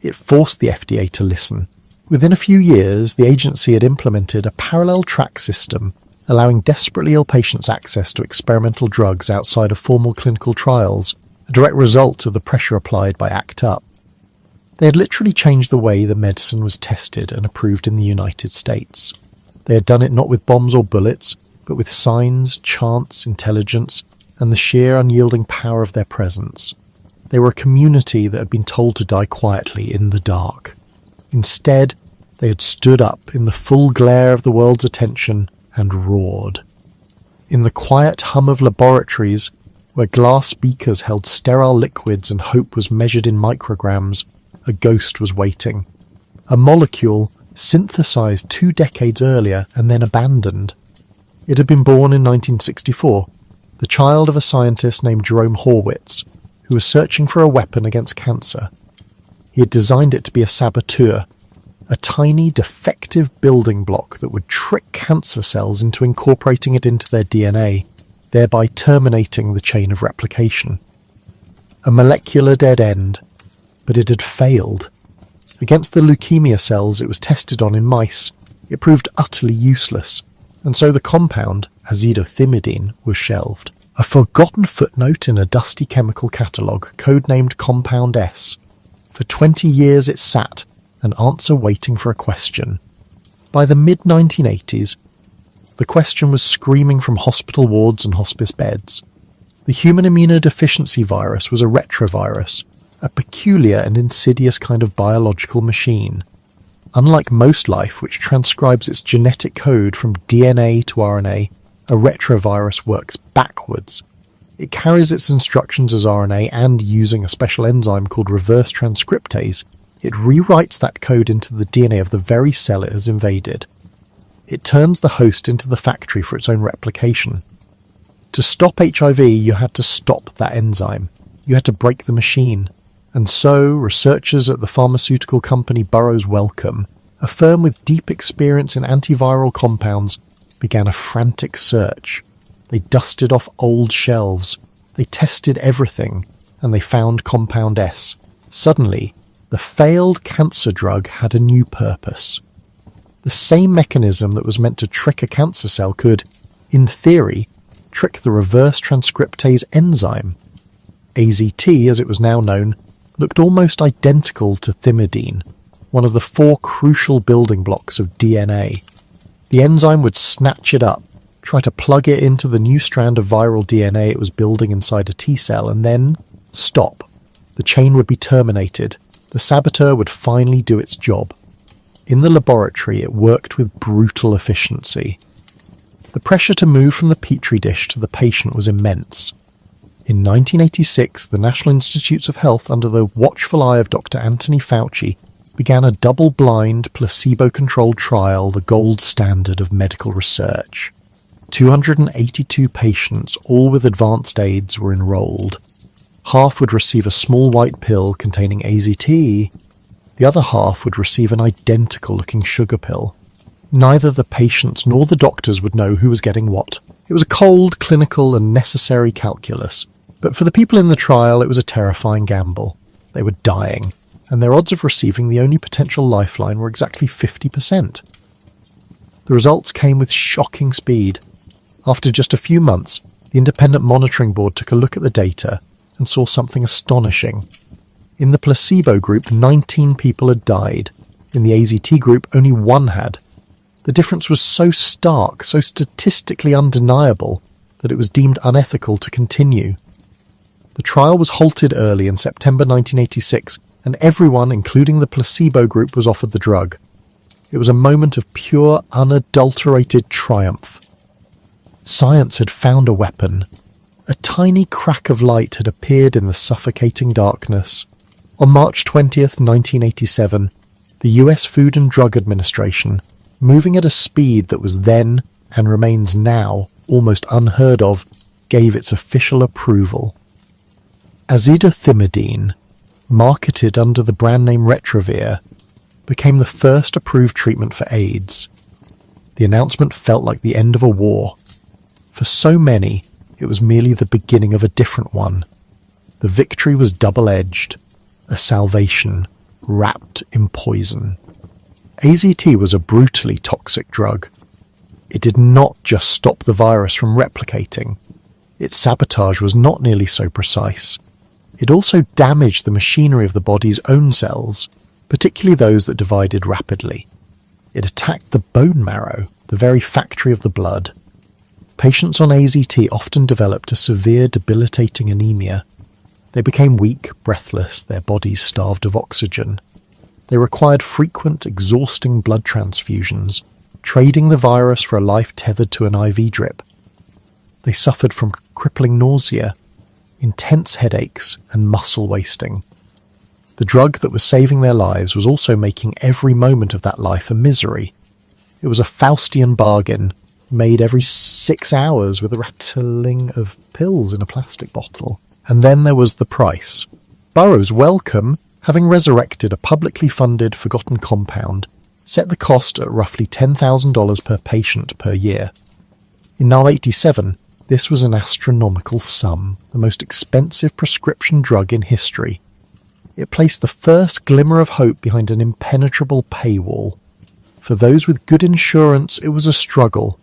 [SPEAKER 1] It forced the FDA to listen. Within a few years, the agency had implemented a parallel track system, allowing desperately ill patients access to experimental drugs outside of formal clinical trials, a direct result of the pressure applied by ACT UP. They had literally changed the way the medicine was tested and approved in the United States. They had done it not with bombs or bullets, but with signs, chants, intelligence, and the sheer unyielding power of their presence. They were a community that had been told to die quietly in the dark. Instead, They had stood up in the full glare of the world's attention and roared. In the quiet hum of laboratories, where glass beakers held sterile liquids and hope was measured in micrograms, a ghost was waiting. A molecule synthesized 2 decades earlier and then abandoned. It had been born in 1964, the child of a scientist named Jerome Horwitz, who was searching for a weapon against cancer. He had designed it to be a saboteur, a tiny defective building block that would trick cancer cells into incorporating it into their DNA, thereby terminating the chain of replication. A molecular dead end, but it had failed. Against the leukemia cells it was tested on in mice, it proved utterly useless, and so the compound, azidothimmidine, was shelved. A forgotten footnote in a dusty chemical catalogue, codenamed Compound S. For 20 years it sat, an answer waiting for a question. By the mid-1980s, the question was screaming from hospital wards and hospice beds. The human immunodeficiency virus was a retrovirus, a peculiar and insidious kind of biological machine. Unlike most life, which transcribes its genetic code from DNA to RNA, a retrovirus works backwards. It carries its instructions as RNA and, using a special enzyme called reverse transcriptase, it rewrites that code into the DNA of the very cell it has invaded. It turns the host into the factory for its own replication. To stop HIV, you had to stop that enzyme. You had to break the machine. And so, researchers at the pharmaceutical company Burroughs Wellcome, a firm with deep experience in antiviral compounds, began a frantic search. They dusted off old shelves. They tested everything, and they found Compound S. Suddenly, the failed cancer drug had a new purpose. The same mechanism that was meant to trick a cancer cell could, in theory, trick the reverse transcriptase enzyme. AZT, as it was now known, looked almost identical to thymidine, one of the 4 crucial building blocks of DNA. The enzyme would snatch it up, try to plug it into the new strand of viral DNA it was building inside a T-cell, and then stop. The chain would be terminated. The saboteur would finally do its job. In the laboratory, it worked with brutal efficiency. The pressure to move from the petri dish to the patient was immense. In 1986, the National Institutes of Health, under the watchful eye of Dr. Anthony Fauci, began a double-blind, placebo-controlled trial, the gold standard of medical research. 282 patients, all with advanced AIDS, were enrolled. Half would receive a small white pill containing AZT, the other half would receive an identical-looking sugar pill. Neither the patients nor the doctors would know who was getting what. It was a cold, clinical and necessary calculus, but for the people in the trial it was a terrifying gamble. They were dying, and their odds of receiving the only potential lifeline were exactly 50%. The results came with shocking speed. After just a few months, the Independent Monitoring Board took a look at the data and saw something astonishing. In the placebo group, 19 people had died. In the AZT group, only 1 had. The difference was so stark, so statistically undeniable, that it was deemed unethical to continue. The trial was halted early in September 1986, and everyone, including the placebo group, was offered the drug. It was a moment of pure, unadulterated triumph. Science had found a weapon. A tiny crack of light had appeared in the suffocating darkness. On March 20th, 1987, the US Food and Drug Administration, moving at a speed that was then, and remains now, almost unheard of, gave its official approval. Azidothimmidine, marketed under the brand name Retrovir, became the first approved treatment for AIDS. The announcement felt like the end of a war. For so many, it was merely the beginning of a different one. The victory was double-edged, a salvation wrapped in poison. AZT was a brutally toxic drug. It did not just stop the virus from replicating. Its sabotage was not nearly so precise. It also damaged the machinery of the body's own cells, particularly those that divided rapidly. It attacked the bone marrow, the very factory of the blood. Patients on AZT often developed a severe debilitating anemia. They became weak, breathless, their bodies starved of oxygen. They required frequent, exhausting blood transfusions, trading the virus for a life tethered to an IV drip. They suffered from crippling nausea, intense headaches, and muscle wasting. The drug that was saving their lives was also making every moment of that life a misery. It was a Faustian bargain, made every 6 hours with a rattling of pills in a plastic bottle. And then there was the price. Burroughs' Wellcome, having resurrected a publicly funded, forgotten compound, set the cost at roughly $10,000 per patient per year. In 1987, this was an astronomical sum, the most expensive prescription drug in history. It placed the first glimmer of hope behind an impenetrable paywall. For those with good insurance, it was a struggle.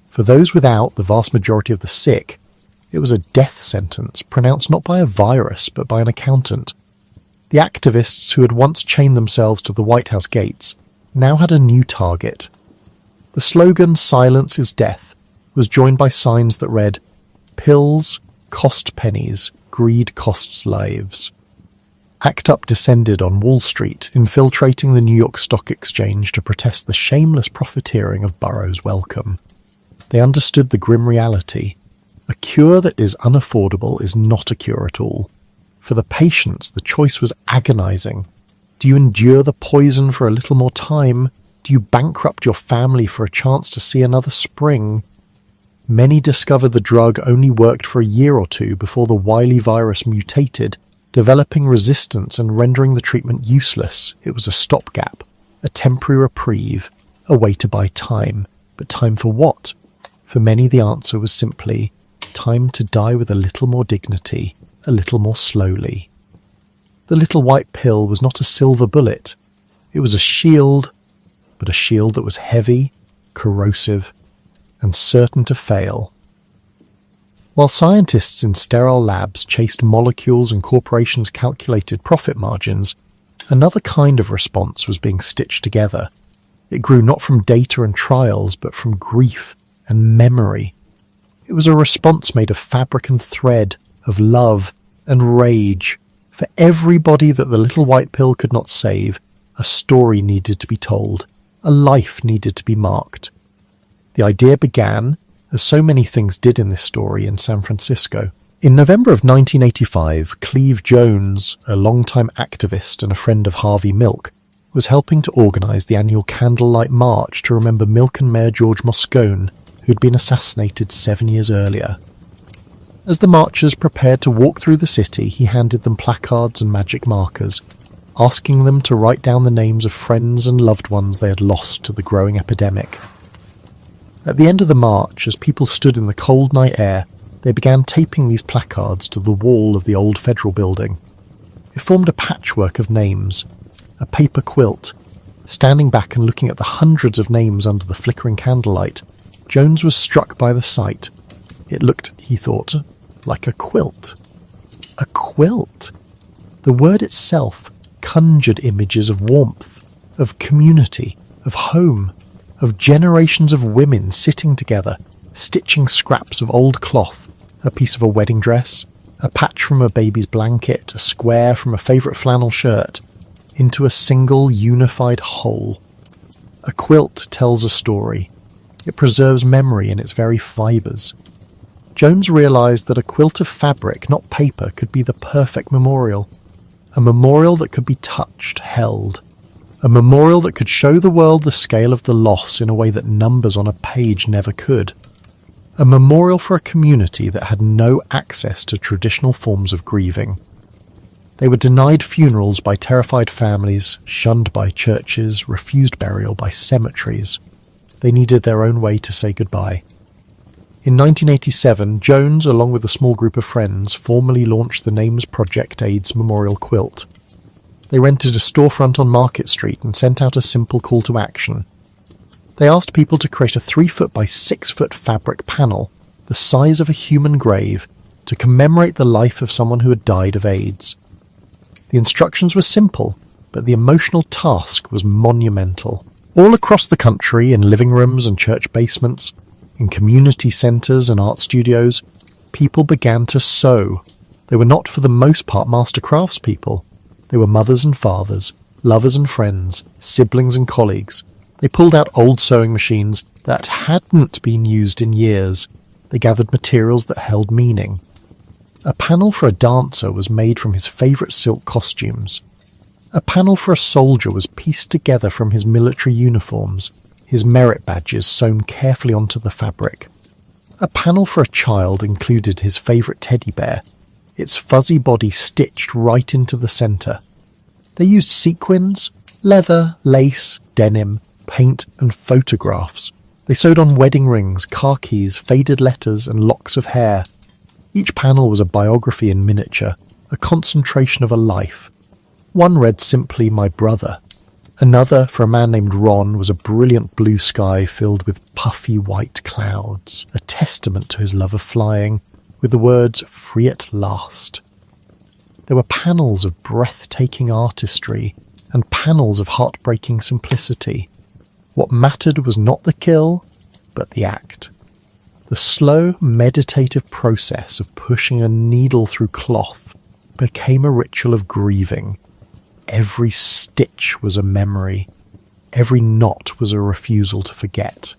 [SPEAKER 1] For those without, the vast majority of the sick, it was a death sentence pronounced not by a virus but by an accountant. The activists who had once chained themselves to the White House gates now had a new target. The slogan "Silence is Death" was joined by signs that read, "Pills cost pennies, greed costs lives." ACT UP descended on Wall Street, infiltrating the New York Stock Exchange to protest the shameless profiteering of Burroughs' Wellcome. They understood the grim reality. A cure that is unaffordable is not a cure at all. For the patients, the choice was agonizing. Do you endure the poison for a little more time? Do you bankrupt your family for a chance to see another spring? Many discovered the drug only worked for a year or two before the wily virus mutated, developing resistance and rendering the treatment useless. It was a stopgap, a temporary reprieve, a way to buy time. But time for what? For many the answer was simply time to die with a little more dignity, a little more slowly. The little white pill was not a silver bullet. It was a shield, but a shield that was heavy, corrosive, and certain to fail. While scientists in sterile labs chased molecules and corporations calculated profit margins, another kind of response was being stitched together. It grew not from data and trials, but from grief and memory. It was a response made of fabric and thread, of love and rage. For everybody that the little white pill could not save, a story needed to be told, a life needed to be marked. The idea began, as so many things did in this story, in San Francisco. In November of 1985, Cleve Jones, a longtime activist and a friend of Harvey Milk, was helping to organise the annual Candlelight March to remember Milk and Mayor George Moscone, who'd been assassinated 7 years earlier. As the marchers prepared to walk through the city, he handed them placards and magic markers, asking them to write down the names of friends and loved ones they had lost to the growing epidemic. At the end of the march, as people stood in the cold night air, they began taping these placards to the wall of the old federal building. It formed a patchwork of names, a paper quilt. Standing back and looking at the hundreds of names under the flickering candlelight, Jones was struck by the sight. It looked, he thought, like a quilt. A quilt! The word itself conjured images of warmth, of community, of home, of generations of women sitting together, stitching scraps of old cloth, a piece of a wedding dress, a patch from a baby's blanket, a square from a favourite flannel shirt, into a single unified whole. A quilt tells a story. It preserves memory in its very fibres. Jones realised that a quilt of fabric, not paper, could be the perfect memorial. A memorial that could be touched, held. A memorial that could show the world the scale of the loss in a way that numbers on a page never could. A memorial for a community that had no access to traditional forms of grieving. They were denied funerals by terrified families, shunned by churches, refused burial by cemeteries. They needed their own way to say goodbye. In 1987, Jones, along with a small group of friends, formally launched the Names Project AIDS Memorial Quilt. They rented a storefront on Market Street and sent out a simple call to action. They asked people to create a 3-foot by 6-foot fabric panel, the size of a human grave, to commemorate the life of someone who had died of AIDS. The instructions were simple, but the emotional task was monumental. All across the country, in living rooms and church basements, in community centres and art studios, people began to sew. They were not for the most part master craftspeople. They were mothers and fathers, lovers and friends, siblings and colleagues. They pulled out old sewing machines that hadn't been used in years. They gathered materials that held meaning. A panel for a dancer was made from his favourite silk costumes. A panel for a soldier was pieced together from his military uniforms, his merit badges sewn carefully onto the fabric. A panel for a child included his favourite teddy bear, its fuzzy body stitched right into the centre. They used sequins, leather, lace, denim, paint and photographs. They sewed on wedding rings, car keys, faded letters and locks of hair. Each panel was a biography in miniature, a concentration of a life. One read simply, "My brother." Another, for a man named Ron, was a brilliant blue sky filled with puffy white clouds, a testament to his love of flying, with the words, "Free at last." There were panels of breathtaking artistry and panels of heartbreaking simplicity. What mattered was not the kill, but the act. The slow, meditative process of pushing a needle through cloth became a ritual of grieving. Every stitch was a memory. Every knot was a refusal to forget.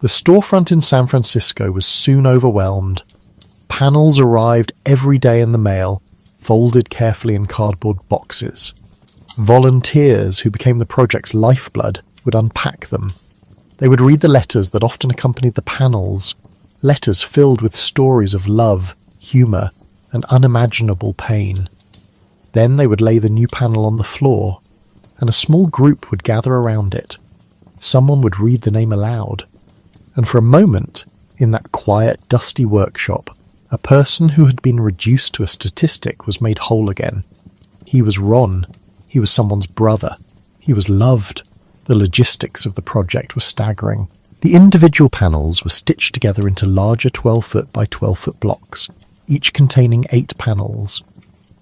[SPEAKER 1] The storefront in San Francisco was soon overwhelmed. Panels arrived every day in the mail, folded carefully in cardboard boxes. Volunteers, who became the project's lifeblood, would unpack them. They would read the letters that often accompanied the panels, letters filled with stories of love, humour, and unimaginable pain. Then they would lay the new panel on the floor, and a small group would gather around it. Someone would read the name aloud, and for a moment, in that quiet, dusty workshop, a person who had been reduced to a statistic was made whole again. He was Ron. He was someone's brother. He was loved. The logistics of the project were staggering. The individual panels were stitched together into larger 12-foot by 12-foot blocks, each containing 8 panels.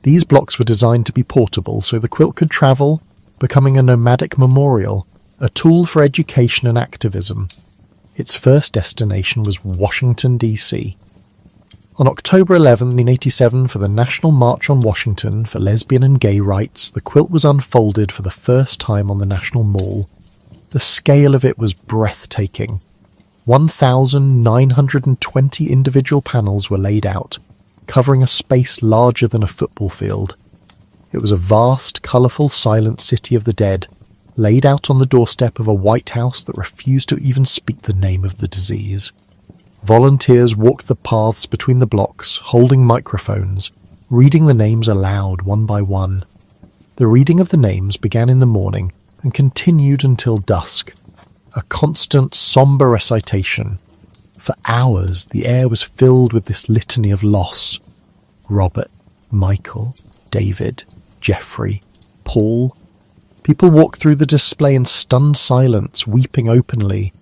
[SPEAKER 1] These blocks were designed to be portable so the quilt could travel, becoming a nomadic memorial, a tool for education and activism. Its first destination was Washington, D.C. On October 11, 1987, for the National March on Washington for lesbian and gay rights, the quilt was unfolded for the first time on the National Mall. The scale of it was breathtaking. 1,920 individual panels were laid out, covering a space larger than a football field. It was a vast, colourful, silent city of the dead, laid out on the doorstep of a White House that refused to even speak the name of the disease. Volunteers walked the paths between the blocks, holding microphones, reading the names aloud one by one. The reading of the names began in the morning and continued until dusk, a constant, sombre recitation. For hours, the air was filled with this litany of loss. Robert, Michael, David, Jeffrey, Paul. People walked through the display in stunned silence, weeping openly.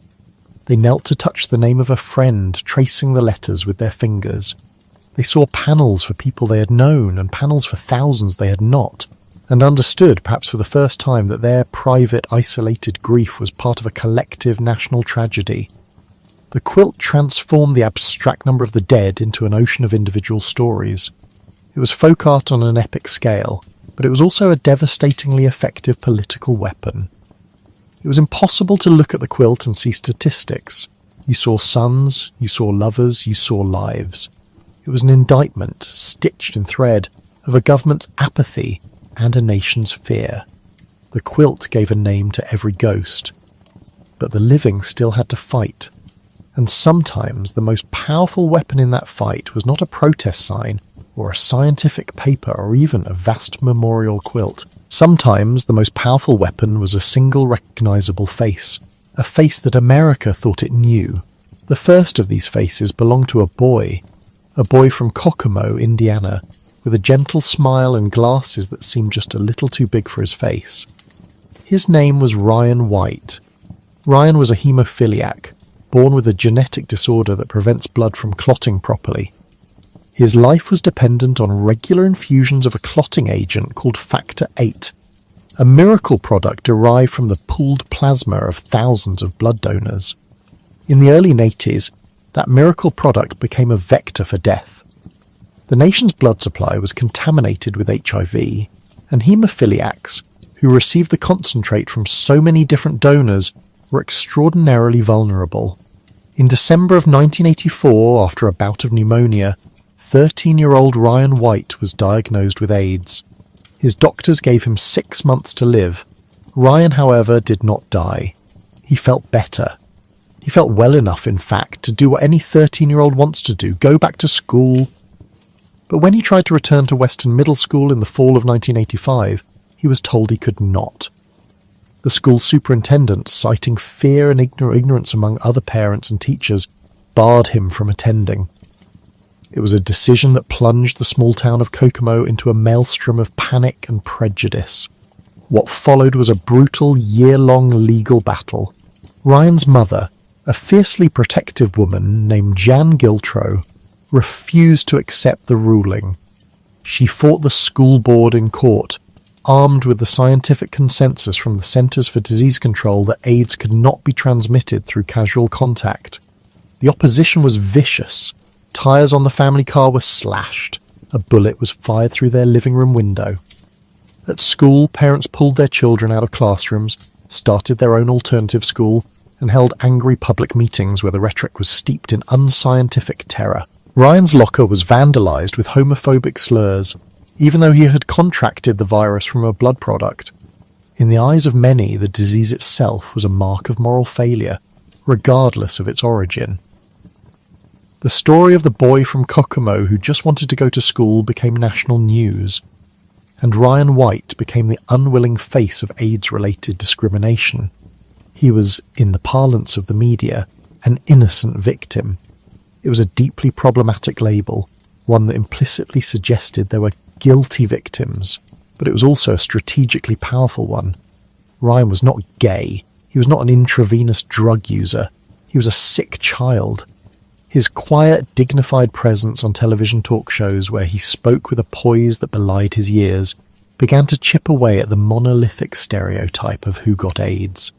[SPEAKER 1] They knelt to touch the name of a friend, tracing the letters with their fingers. They saw panels for people they had known and panels for thousands they had not, and understood, perhaps for the first time, that their private, isolated grief was part of a collective national tragedy. The quilt transformed the abstract number of the dead into an ocean of individual stories. It was folk art on an epic scale, but it was also a devastatingly effective political weapon. It was impossible to look at the quilt and see statistics. You saw sons, you saw lovers, you saw lives. It was an indictment, stitched in thread, of a government's apathy and a nation's fear. The quilt gave a name to every ghost. But the living still had to fight. And sometimes the most powerful weapon in that fight was not a protest sign, or a scientific paper, or even a vast memorial quilt. Sometimes the most powerful weapon was a single recognizable face, a face that America thought it knew. The first of these faces belonged to a boy from Kokomo, Indiana, with a gentle smile and glasses that seemed just a little too big for his face. His name was Ryan White. Ryan was a hemophiliac, born with a genetic disorder that prevents blood from clotting properly. His life was dependent on regular infusions of a clotting agent called Factor VIII, a miracle product derived from the pooled plasma of thousands of blood donors. In the early 80s, that miracle product became a vector for death. The nation's blood supply was contaminated with HIV, and hemophiliacs, who received the concentrate from so many different donors, were extraordinarily vulnerable. In December of 1984, after a bout of pneumonia, 13-year-old Ryan White was diagnosed with AIDS. His doctors gave him 6 months to live. Ryan, however, did not die. He felt better. He felt well enough, in fact, to do what any 13-year-old wants to do, go back to school. But when he tried to return to Western Middle School in the fall of 1985, he was told he could not. The school superintendent, citing fear and ignorance among other parents and teachers, barred him from attending. It was a decision that plunged the small town of Kokomo into a maelstrom of panic and prejudice. What followed was a brutal, year-long legal battle. Ryan's mother, a fiercely protective woman named Jan Giltro, refused to accept the ruling. She fought the school board in court, armed with the scientific consensus from the Centers for Disease Control that AIDS could not be transmitted through casual contact. The opposition was vicious. Tires on the family car were slashed. A bullet was fired through their living room window. At school, parents pulled their children out of classrooms, started their own alternative school, and held angry public meetings where the rhetoric was steeped in unscientific terror. Ryan's locker was vandalized with homophobic slurs, even though he had contracted the virus from a blood product. In the eyes of many, the disease itself was a mark of moral failure, regardless of its origin. The story of the boy from Kokomo who just wanted to go to school became national news, and Ryan White became the unwilling face of AIDS-related discrimination. He was, in the parlance of the media, an innocent victim. It was a deeply problematic label, one that implicitly suggested there were guilty victims, but it was also a strategically powerful one. Ryan was not gay. He was not an intravenous drug user. He was a sick child. His quiet, dignified presence on television talk shows where he spoke with a poise that belied his years began to chip away at the monolithic stereotype of who got AIDS.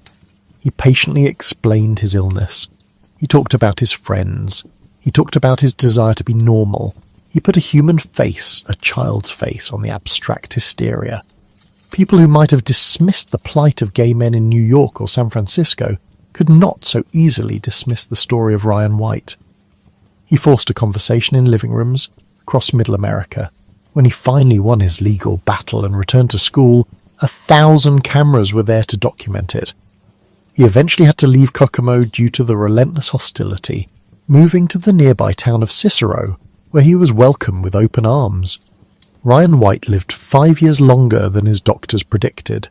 [SPEAKER 1] He patiently explained his illness. He talked about his friends. He talked about his desire to be normal. He put a human face, a child's face, on the abstract hysteria. People who might have dismissed the plight of gay men in New York or San Francisco could not so easily dismiss the story of Ryan White. He forced a conversation in living rooms across Middle America. When he finally won his legal battle and returned to school, 1,000 cameras were there to document it. He eventually had to leave Kokomo due to the relentless hostility, moving to the nearby town of Cicero, where he was welcomed with open arms. Ryan White lived 5 years longer than his doctors predicted.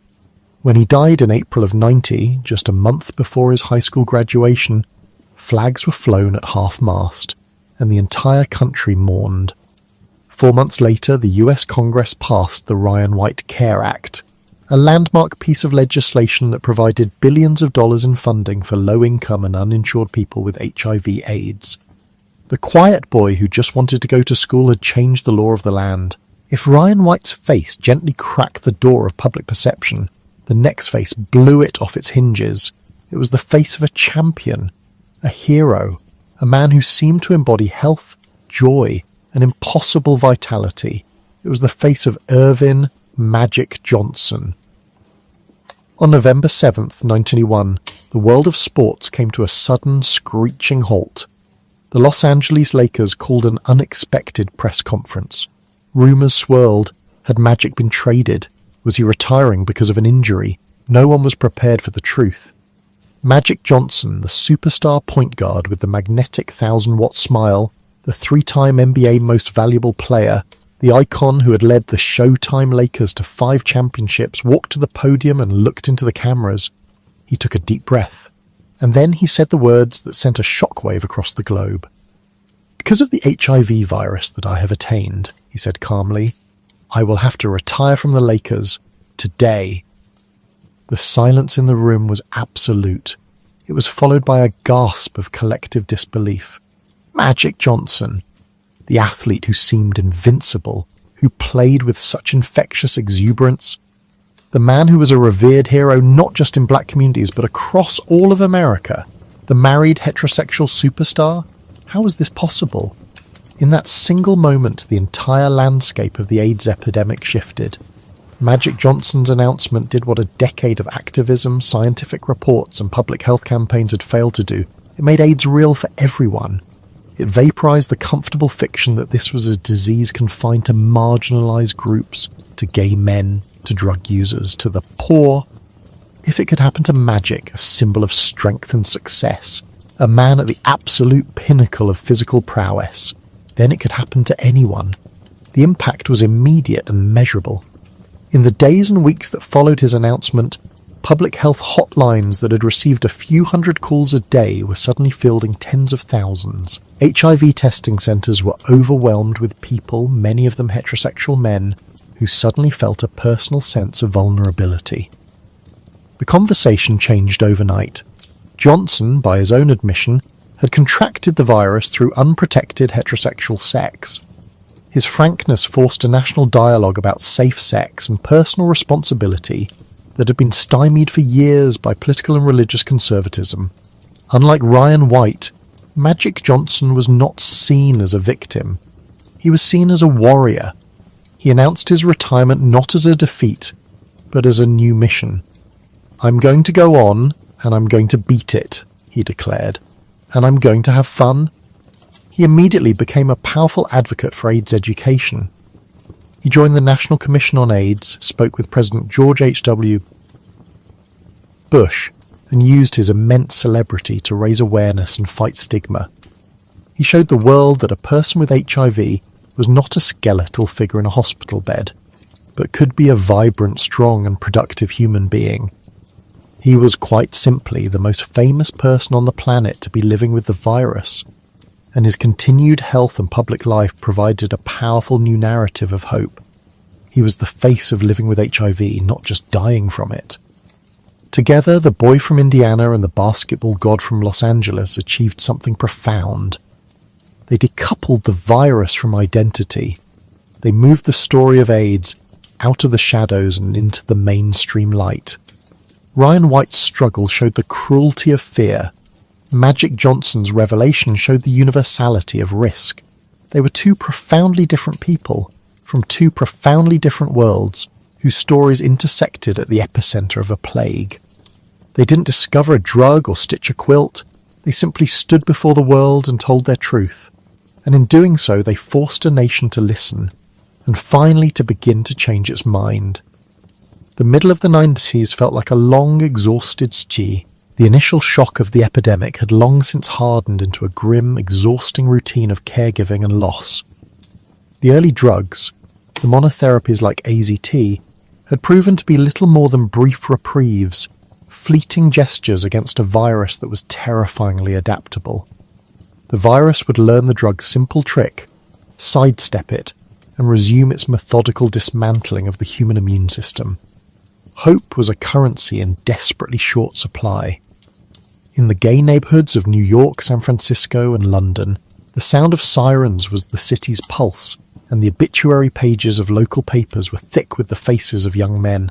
[SPEAKER 1] When he died in April of '90, just a month before his high school graduation, flags were flown at half-mast, and the entire country mourned. 4 months later, the US Congress passed the Ryan White Care Act, a landmark piece of legislation that provided billions of dollars in funding for low-income and uninsured people with HIV/AIDS. The quiet boy who just wanted to go to school had changed the law of the land. If Ryan White's face gently cracked the door of public perception, the next face blew it off its hinges. It was the face of a champion, a hero, a man who seemed to embody health, joy, and impossible vitality. It was the face of Irvin Magic Johnson. On November 7th, 1991, the world of sports came to a sudden, screeching halt. The Los Angeles Lakers called an unexpected press conference. Rumors swirled. Had Magic been traded? Was he retiring because of an injury? No one was prepared for the truth. Magic Johnson, the superstar point guard with the magnetic 1,000-watt smile, the 3-time NBA Most Valuable Player, the icon who had led the Showtime Lakers to 5 championships, walked to the podium and looked into the cameras. He took a deep breath, and then he said the words that sent a shockwave across the globe. "Because of the HIV virus that I have attained," he said calmly, "I will have to retire from the Lakers today." The silence in the room was absolute. It was followed by a gasp of collective disbelief. Magic Johnson, the athlete who seemed invincible, who played with such infectious exuberance, the man who was a revered hero not just in black communities but across all of America, the married heterosexual superstar. How was this possible? In that single moment, the entire landscape of the AIDS epidemic shifted. Magic Johnson's announcement did what a decade of activism, scientific reports, and public health campaigns had failed to do. It made AIDS real for everyone. It vaporized the comfortable fiction that this was a disease confined to marginalized groups, to gay men, to drug users, to the poor. If it could happen to Magic, a symbol of strength and success, a man at the absolute pinnacle of physical prowess, then it could happen to anyone. The impact was immediate and measurable. In the days and weeks that followed his announcement, public health hotlines that had received a few hundred calls a day were suddenly fielding tens of thousands. HIV testing centres were overwhelmed with people, many of them heterosexual men, who suddenly felt a personal sense of vulnerability. The conversation changed overnight. Johnson, by his own admission, had contracted the virus through unprotected heterosexual sex. His frankness forced a national dialogue about safe sex and personal responsibility that had been stymied for years by political and religious conservatism. Unlike Ryan White, Magic Johnson was not seen as a victim. He was seen as a warrior. He announced his retirement not as a defeat, but as a new mission. "I'm going to go on, and I'm going to beat it," he declared. "And I'm going to have fun." He immediately became a powerful advocate for AIDS education. He joined the National Commission on AIDS, spoke with President George H.W. Bush, and used his immense celebrity to raise awareness and fight stigma. He showed the world that a person with HIV was not a skeletal figure in a hospital bed, but could be a vibrant, strong, and productive human being. He was quite simply the most famous person on the planet to be living with the virus, and his continued health and public life provided a powerful new narrative of hope. He was the face of living with HIV, not just dying from it. Together, the boy from Indiana and the basketball god from Los Angeles achieved something profound. They decoupled the virus from identity. They moved the story of AIDS out of the shadows and into the mainstream light. Ryan White's struggle showed the cruelty of fear. Magic Johnson's revelation showed the universality of risk. They were two profoundly different people, from two profoundly different worlds, whose stories intersected at the epicenter of a plague. They didn't discover a drug or stitch a quilt. They simply stood before the world and told their truth. And in doing so, they forced a nation to listen, and finally to begin to change its mind. The middle of the 90s felt like a long, exhausted ski. The initial shock of the epidemic had long since hardened into a grim, exhausting routine of caregiving and loss. The early drugs, the monotherapies like AZT, had proven to be little more than brief reprieves, fleeting gestures against a virus that was terrifyingly adaptable. The virus would learn the drug's simple trick, sidestep it, and resume its methodical dismantling of the human immune system. Hope was a currency in desperately short supply. In the gay neighborhoods of New York, San Francisco, and London, the sound of sirens was the city's pulse, and the obituary pages of local papers were thick with the faces of young men.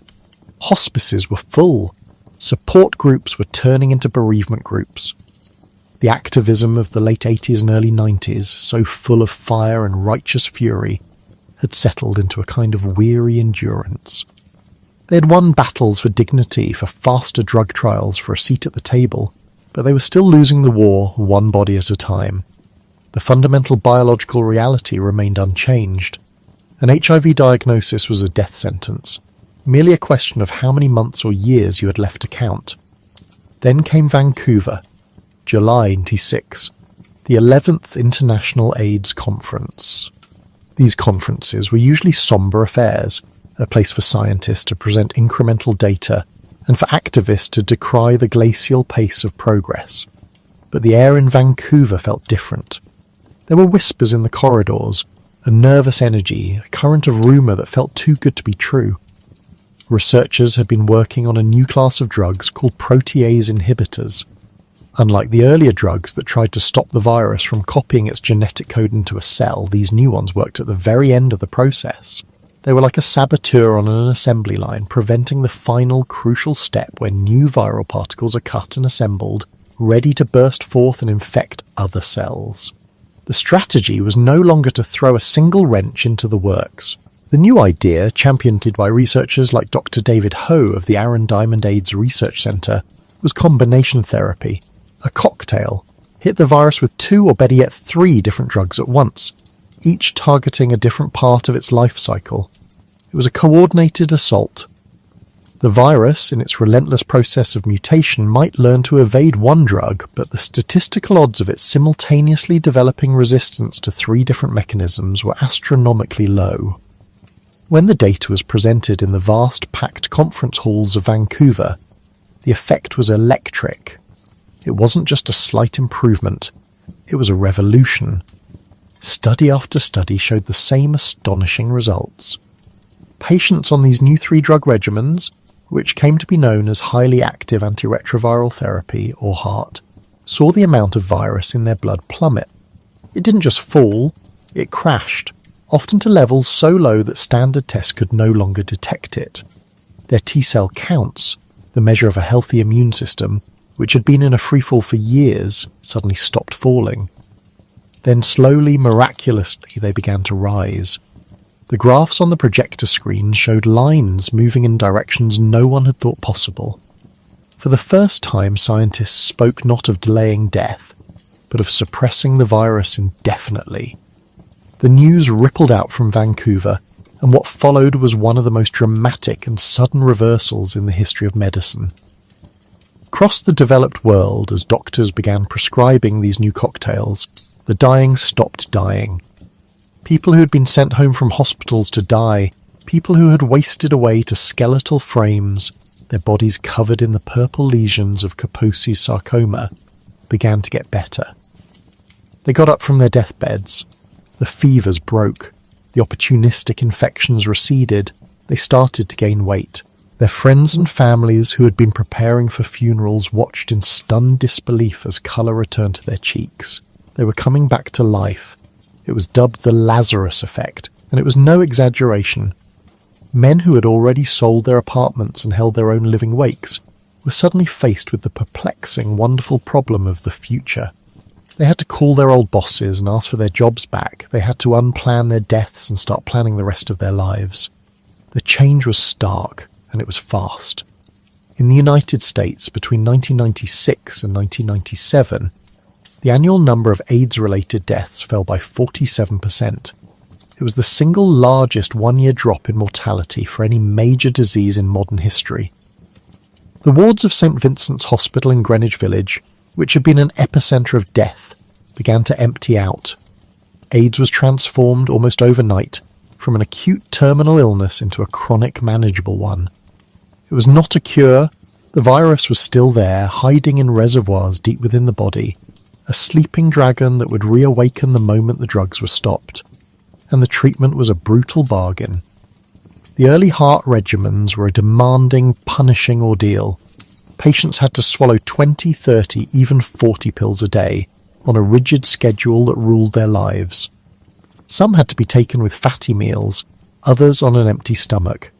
[SPEAKER 1] Hospices were full. Support groups were turning into bereavement groups. The activism of the late 80s and early 90s, so full of fire and righteous fury, had settled into a kind of weary endurance. They had won battles for dignity, for faster drug trials, for a seat at the table, but they were still losing the war one body at a time. The fundamental biological reality remained unchanged. An HIV diagnosis was a death sentence, merely a question of how many months or years you had left to count. Then came Vancouver, July 1996, the 11th International AIDS Conference. These conferences were usually somber affairs, a place for scientists to present incremental data and for activists to decry the glacial pace of progress. But the air in Vancouver felt different. There were whispers in the corridors, a nervous energy, a current of rumour that felt too good to be true. Researchers had been working on a new class of drugs called protease inhibitors. Unlike the earlier drugs that tried to stop the virus from copying its genetic code into a cell, these new ones worked at the very end of the process. They were like a saboteur on an assembly line, preventing the final crucial step when new viral particles are cut and assembled, ready to burst forth and infect other cells. The strategy was no longer to throw a single wrench into the works. The new idea, championed by researchers like Dr. David Ho of the Aaron Diamond AIDS Research Centre, was combination therapy. A cocktail hit the virus with 2 or better yet 3 different drugs at once, each targeting a different part of its life cycle. It was a coordinated assault. The virus, in its relentless process of mutation, might learn to evade one drug, but the statistical odds of it simultaneously developing resistance to 3 different mechanisms were astronomically low. When the data was presented in the vast packed conference halls of Vancouver, the effect was electric. It wasn't just a slight improvement, it was a revolution. Study after study showed the same astonishing results. Patients on these new 3-drug regimens, which came to be known as highly active antiretroviral therapy, or HAART, saw the amount of virus in their blood plummet. It didn't just fall, it crashed, often to levels so low that standard tests could no longer detect it. Their T-cell counts, the measure of a healthy immune system, which had been in a freefall for years, suddenly stopped falling. Then slowly, miraculously, they began to rise. The graphs on the projector screen showed lines moving in directions no one had thought possible. For the first time, scientists spoke not of delaying death, but of suppressing the virus indefinitely. The news rippled out from Vancouver, and what followed was one of the most dramatic and sudden reversals in the history of medicine. Across the developed world, as doctors began prescribing these new cocktails, the dying stopped dying. People who had been sent home from hospitals to die, people who had wasted away to skeletal frames, their bodies covered in the purple lesions of Kaposi's sarcoma, began to get better. They got up from their deathbeds. The fevers broke. The opportunistic infections receded. They started to gain weight. Their friends and families who had been preparing for funerals watched in stunned disbelief as colour returned to their cheeks. They were coming back to life. It was dubbed the Lazarus effect, and it was no exaggeration. Men who had already sold their apartments and held their own living wakes were suddenly faced with the perplexing, wonderful problem of the future. They had to call their old bosses and ask for their jobs back. They had to unplan their deaths and start planning the rest of their lives. The change was stark, and it was fast. In the United States, between 1996 and 1997, the annual number of AIDS-related deaths fell by 47%. It was the single largest one-year drop in mortality for any major disease in modern history. The wards of St. Vincent's Hospital in Greenwich Village, which had been an epicentre of death, began to empty out. AIDS was transformed almost overnight from an acute terminal illness into a chronic manageable one. It was not a cure. The virus was still there, hiding in reservoirs deep within the body, a sleeping dragon that would reawaken the moment the drugs were stopped. And the treatment was a brutal bargain. The early HAART regimens were a demanding, punishing ordeal. Patients had to swallow 20, 30, even 40 pills a day, on a rigid schedule that ruled their lives. Some had to be taken with fatty meals, others on an empty stomach.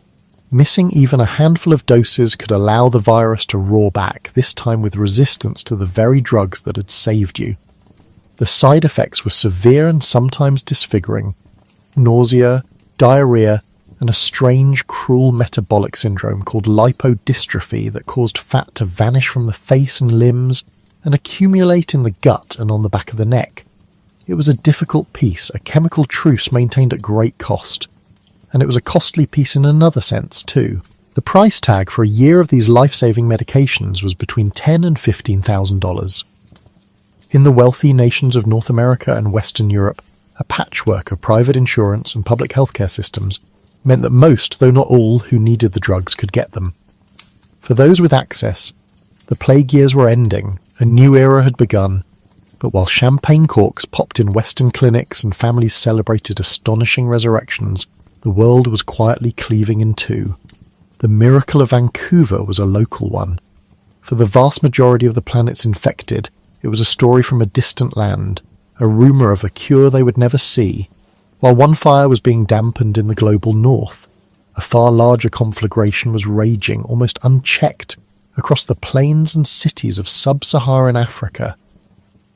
[SPEAKER 1] Missing even a handful of doses could allow the virus to roar back, this time with resistance to the very drugs that had saved you. The side effects were severe and sometimes disfiguring. Nausea, diarrhea, and a strange, cruel metabolic syndrome called lipodystrophy that caused fat to vanish from the face and limbs and accumulate in the gut and on the back of the neck. It was a difficult peace, a chemical truce maintained at great cost. And it was a costly piece in another sense, too. The price tag for a year of these life-saving medications was between $10,000 and $15,000. In the wealthy nations of North America and Western Europe, a patchwork of private insurance and public healthcare systems meant that most, though not all, who needed the drugs could get them. For those with access, the plague years were ending, a new era had begun, but while champagne corks popped in Western clinics and families celebrated astonishing resurrections, the world was quietly cleaving in two. The miracle of Vancouver was a local one. For the vast majority of the planets infected, it was a story from a distant land, a rumour of a cure they would never see. While one fire was being dampened in the global north, a far larger conflagration was raging, almost unchecked, across the plains and cities of sub-Saharan Africa.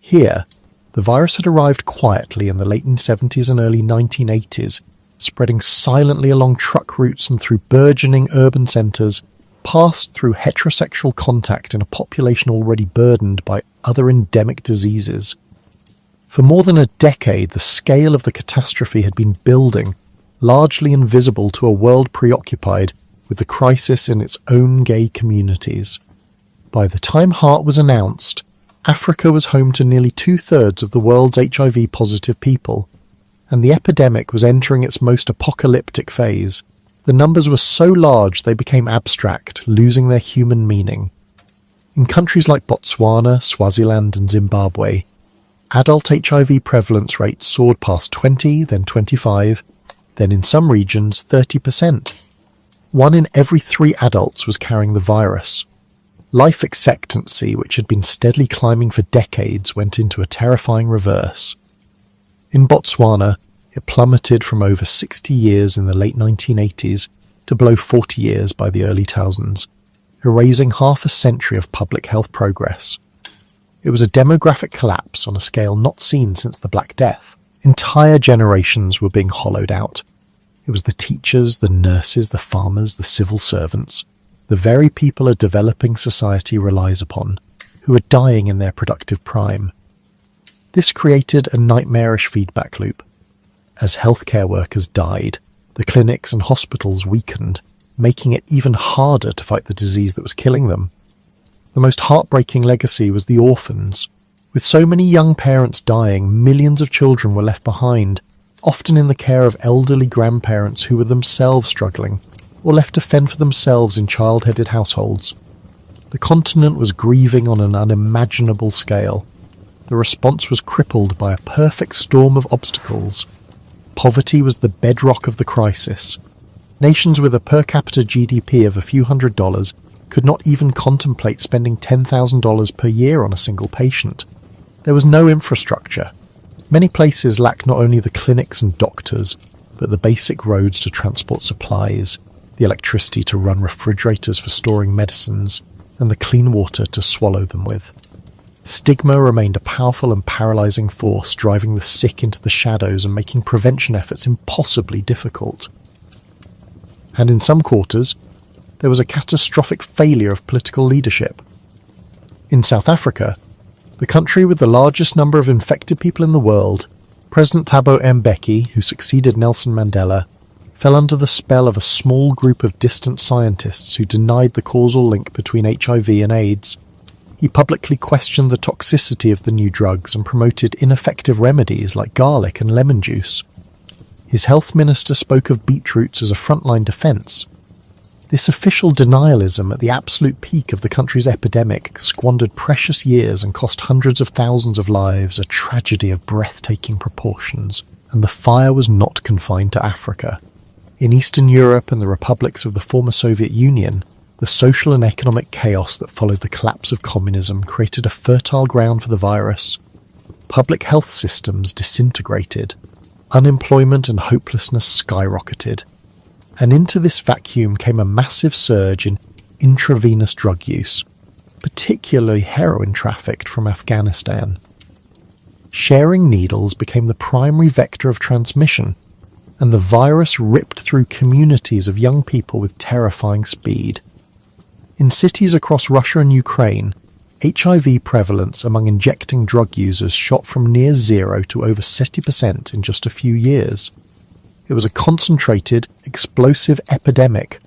[SPEAKER 1] Here, the virus had arrived quietly in the late 1970s and early 1980s, spreading silently along truck routes and through burgeoning urban centres, passed through heterosexual contact in a population already burdened by other endemic diseases. For more than a decade, the scale of the catastrophe had been building, largely invisible to a world preoccupied with the crisis in its own gay communities. By the time HART was announced, Africa was home to nearly 2/3 of the world's HIV-positive people, and the epidemic was entering its most apocalyptic phase. The numbers were so large they became abstract, losing their human meaning. In countries like Botswana, Swaziland and Zimbabwe, adult HIV prevalence rates soared past 20, then 25, then in some regions 30%. 1 in every 3 adults was carrying the virus. Life expectancy, which had been steadily climbing for decades, went into a terrifying reverse. In Botswana, it plummeted from over 60 years in the late 1980s to below 40 years by the early 2000s, erasing half a century of public health progress. It was a demographic collapse on a scale not seen since the Black Death. Entire generations were being hollowed out. It was the teachers, the nurses, the farmers, the civil servants, the very people a developing society relies upon, who are dying in their productive prime. This created a nightmarish feedback loop. As healthcare workers died, the clinics and hospitals weakened, making it even harder to fight the disease that was killing them. The most heartbreaking legacy was the orphans. With so many young parents dying, millions of children were left behind, often in the care of elderly grandparents who were themselves struggling, or left to fend for themselves in child-headed households. The continent was grieving on an unimaginable scale. The response was crippled by a perfect storm of obstacles. Poverty was the bedrock of the crisis. Nations with a per capita GDP of a few $100s could not even contemplate spending $10,000 per year on a single patient. There was no infrastructure. Many places lacked not only the clinics and doctors, but the basic roads to transport supplies, the electricity to run refrigerators for storing medicines, and the clean water to swallow them with. Stigma remained a powerful and paralyzing force, driving the sick into the shadows and making prevention efforts impossibly difficult. And in some quarters, there was a catastrophic failure of political leadership. In South Africa, the country with the largest number of infected people in the world, President Thabo Mbeki, who succeeded Nelson Mandela, fell under the spell of a small group of distant scientists who denied the causal link between HIV and AIDS. He publicly questioned the toxicity of the new drugs and promoted ineffective remedies like garlic and lemon juice. His health minister spoke of beetroots as a frontline defence. This official denialism at the absolute peak of the country's epidemic squandered precious years and cost hundreds of thousands of lives, a tragedy of breathtaking proportions. And the fire was not confined to Africa. In Eastern Europe and the republics of the former Soviet Union, the social and economic chaos that followed the collapse of communism created a fertile ground for the virus. Public health systems disintegrated. Unemployment and hopelessness skyrocketed. And into this vacuum came a massive surge in intravenous drug use, particularly heroin trafficked from Afghanistan. Sharing needles became the primary vector of transmission, and the virus ripped through communities of young people with terrifying speed. In cities across Russia and Ukraine, HIV prevalence among injecting drug users shot from near zero to over 70% in just a few years. It was a concentrated, explosive epidemic,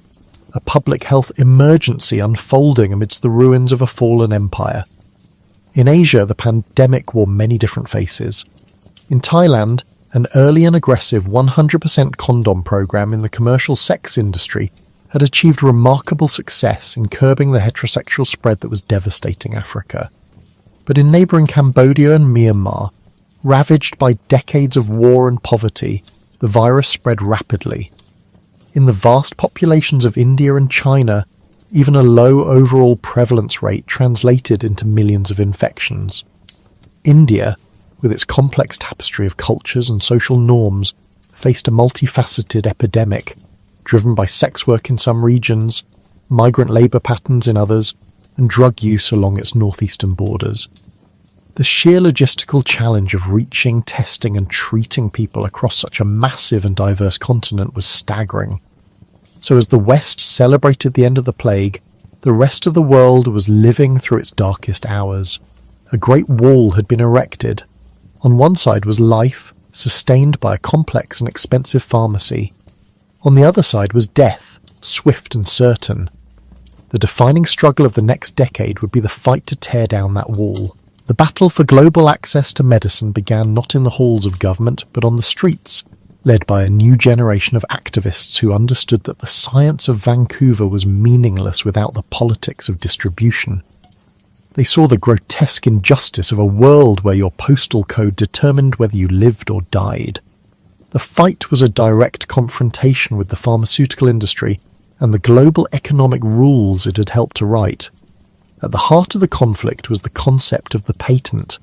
[SPEAKER 1] a public health emergency unfolding amidst the ruins of a fallen empire. In Asia, the pandemic wore many different faces. In Thailand, an early and aggressive 100% condom program in the commercial sex industry had achieved remarkable success in curbing the heterosexual spread that was devastating Africa. But in neighbouring Cambodia and Myanmar, ravaged by decades of war and poverty, the virus spread rapidly. In the vast populations of India and China, even a low overall prevalence rate translated into millions of infections. India, with its complex tapestry of cultures and social norms, faced a multifaceted epidemic, driven by sex work in some regions, migrant labour patterns in others, and drug use along its northeastern borders. The sheer logistical challenge of reaching, testing and treating people across such a massive and diverse continent was staggering. So as the West celebrated the end of the plague, the rest of the world was living through its darkest hours. A great wall had been erected. On one side was life, sustained by a complex and expensive pharmacy. On the other side was death, swift and certain. The defining struggle of the next decade would be the fight to tear down that wall. The battle for global access to medicine began not in the halls of government, but on the streets, led by a new generation of activists who understood that the science of Vancouver was meaningless without the politics of distribution. They saw the grotesque injustice of a world where your postal code determined whether you lived or died. The fight was a direct confrontation with the pharmaceutical industry and the global economic rules it had helped to write. At the heart of the conflict was the concept of the patent.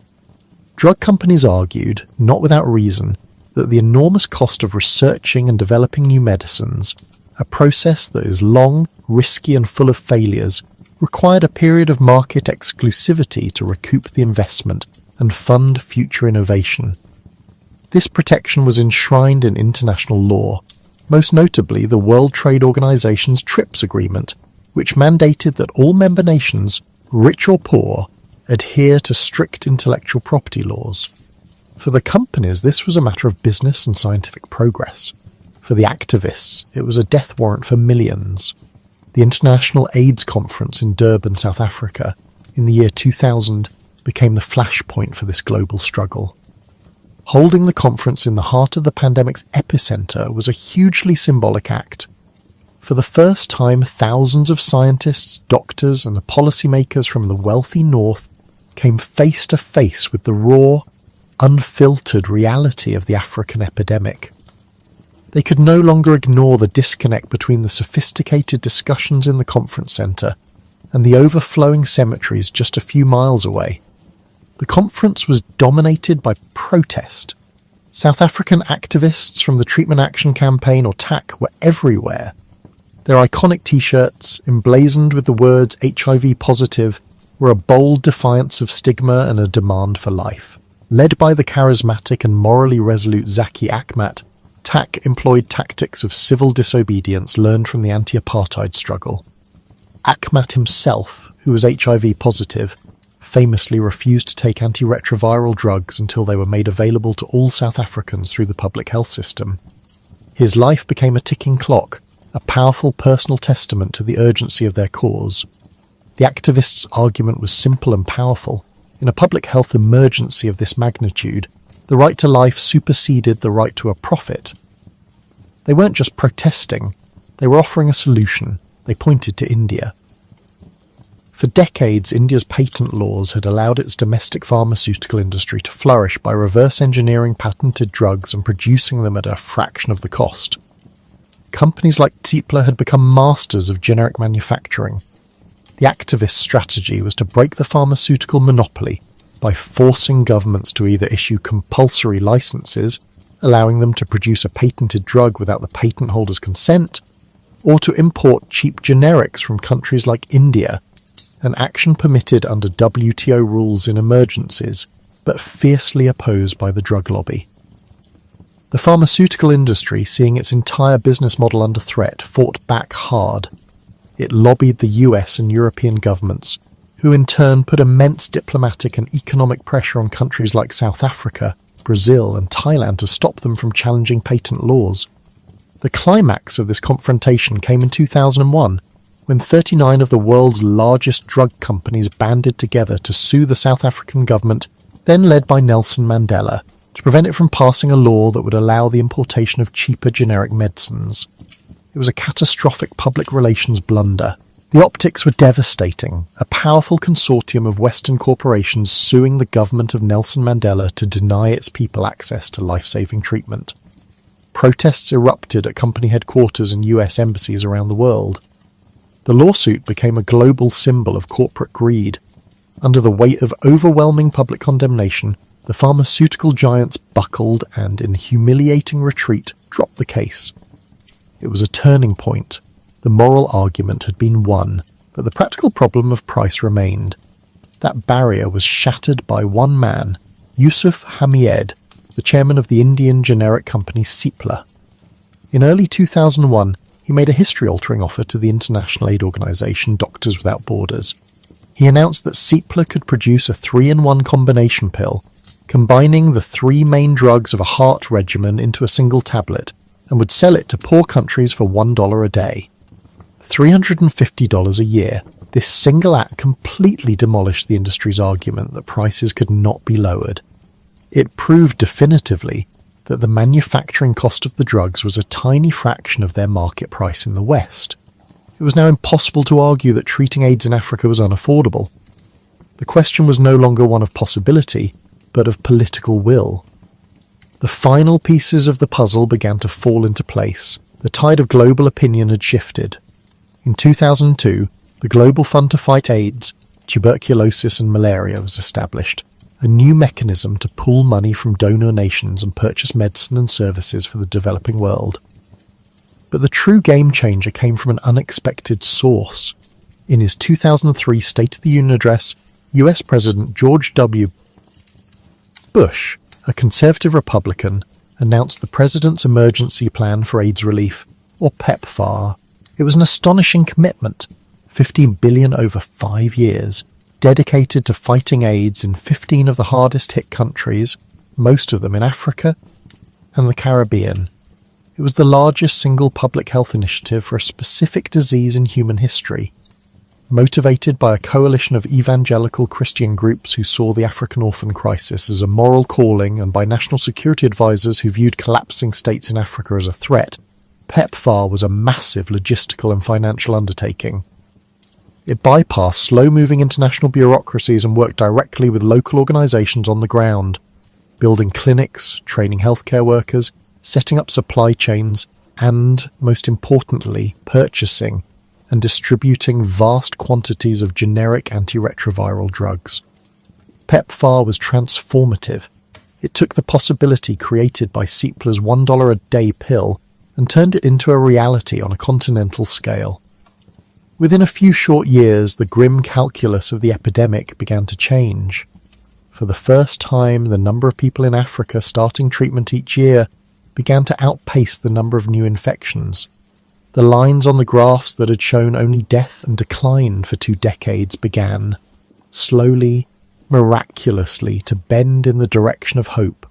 [SPEAKER 1] Drug companies argued, not without reason, that the enormous cost of researching and developing new medicines, a process that is long, risky and full of failures, required a period of market exclusivity to recoup the investment and fund future innovation. This protection was enshrined in international law, most notably the World Trade Organization's TRIPS agreement, which mandated that all member nations, rich or poor, adhere to strict intellectual property laws. For the companies, this was a matter of business and scientific progress. For the activists, it was a death warrant for millions. The International AIDS Conference in Durban, South Africa, in the year 2000, became the flashpoint for this global struggle. Holding the conference in the heart of the pandemic's epicenter was a hugely symbolic act. For the first time, thousands of scientists, doctors, and policymakers from the wealthy North came face to face with the raw, unfiltered reality of the African epidemic. They could no longer ignore the disconnect between the sophisticated discussions in the conference centre and the overflowing cemeteries just a few miles away. The conference was dominated by protest. South African activists from the Treatment Action Campaign, or TAC, were everywhere. Their iconic T-shirts, emblazoned with the words HIV positive, were a bold defiance of stigma and a demand for life. Led by the charismatic and morally resolute Zaki Akhmat, TAC employed tactics of civil disobedience learned from the anti-apartheid struggle. Akhmat himself, who was HIV positive, famously refused to take antiretroviral drugs until they were made available to all South Africans through the public health system. His life became a ticking clock, a powerful personal testament to the urgency of their cause. The activists' argument was simple and powerful. In a public health emergency of this magnitude, the right to life superseded the right to a profit. They weren't just protesting, they were offering a solution. They pointed to India. For decades, India's patent laws had allowed its domestic pharmaceutical industry to flourish by reverse engineering patented drugs and producing them at a fraction of the cost. Companies like Cipla had become masters of generic manufacturing. The activist strategy was to break the pharmaceutical monopoly by forcing governments to either issue compulsory licenses, allowing them to produce a patented drug without the patent holder's consent, or to import cheap generics from countries like India, an action permitted under WTO rules in emergencies, but fiercely opposed by the drug lobby. The pharmaceutical industry, seeing its entire business model under threat, fought back hard. It lobbied the US and European governments, who in turn put immense diplomatic and economic pressure on countries like South Africa, Brazil and Thailand to stop them from challenging patent laws. The climax of this confrontation came in 2001, when 39 of the world's largest drug companies banded together to sue the South African government, then led by Nelson Mandela, to prevent it from passing a law that would allow the importation of cheaper generic medicines. It was a catastrophic public relations blunder. The optics were devastating, a powerful consortium of Western corporations suing the government of Nelson Mandela to deny its people access to life-saving treatment. Protests erupted at company headquarters and US embassies around the world. The lawsuit became a global symbol of corporate greed. Under the weight of overwhelming public condemnation, the pharmaceutical giants buckled and, in humiliating retreat, dropped the case. It was a turning point. The moral argument had been won, but the practical problem of price remained. that barrier was shattered by one man, Yusuf Hamid, the chairman of the Indian generic company Cipla. In early 2001, he made a history-altering offer to the international aid organisation Doctors Without Borders. He announced that Cipla could produce a 3-in-1 combination pill, combining the 3 main drugs of a heart regimen into a single tablet, and would sell it to poor countries for $1 a day. $350 a year. This single act completely demolished the industry's argument that prices could not be lowered. It proved definitively that the manufacturing cost of the drugs was a tiny fraction of their market price in the West. It was now impossible to argue that treating AIDS in Africa was unaffordable. The question was no longer one of possibility, but of political will. The final pieces of the puzzle began to fall into place. The tide of global opinion had shifted. In 2002, the Global Fund to Fight AIDS, Tuberculosis and Malaria was established, a new mechanism to pool money from donor nations and purchase medicine and services for the developing world. But the true game changer came from an unexpected source. In his 2003 State of the Union address, US President George W. Bush, a conservative Republican, announced the President's Emergency Plan for AIDS Relief, or PEPFAR. It was an astonishing commitment, $15 billion over 5 years, dedicated to fighting AIDS in 15 of the hardest-hit countries, most of them in Africa and the Caribbean. It was the largest single public health initiative for a specific disease in human history. Motivated by a coalition of evangelical Christian groups who saw the African orphan crisis as a moral calling and by national security advisors who viewed collapsing states in Africa as a threat, PEPFAR was a massive logistical and financial undertaking. It bypassed slow-moving international bureaucracies and worked directly with local organisations on the ground, building clinics, training healthcare workers, setting up supply chains, and, most importantly, purchasing and distributing vast quantities of generic antiretroviral drugs. PEPFAR was transformative. It took the possibility created by Cipla's $1 a day pill and turned it into a reality on a continental scale. Within a few short years, the grim calculus of the epidemic began to change. For the first time, the number of people in Africa starting treatment each year began to outpace the number of new infections. The lines on the graphs that had shown only death and decline for 2 decades began, slowly, miraculously, to bend in the direction of hope.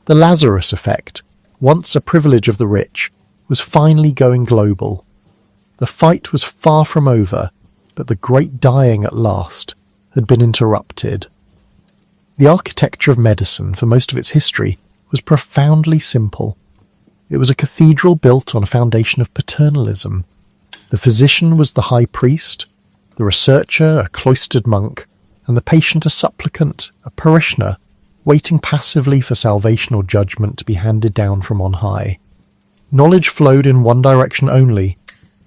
[SPEAKER 1] The Lazarus effect, once a privilege of the rich, was finally going global. The fight was far from over, but the great dying at last had been interrupted. The architecture of medicine, for most of its history, was profoundly simple. It was a cathedral built on a foundation of paternalism. The physician was the high priest, the researcher a cloistered monk, and the patient a supplicant, a parishioner, waiting passively for salvation or judgment to be handed down from on high. Knowledge flowed in one direction only,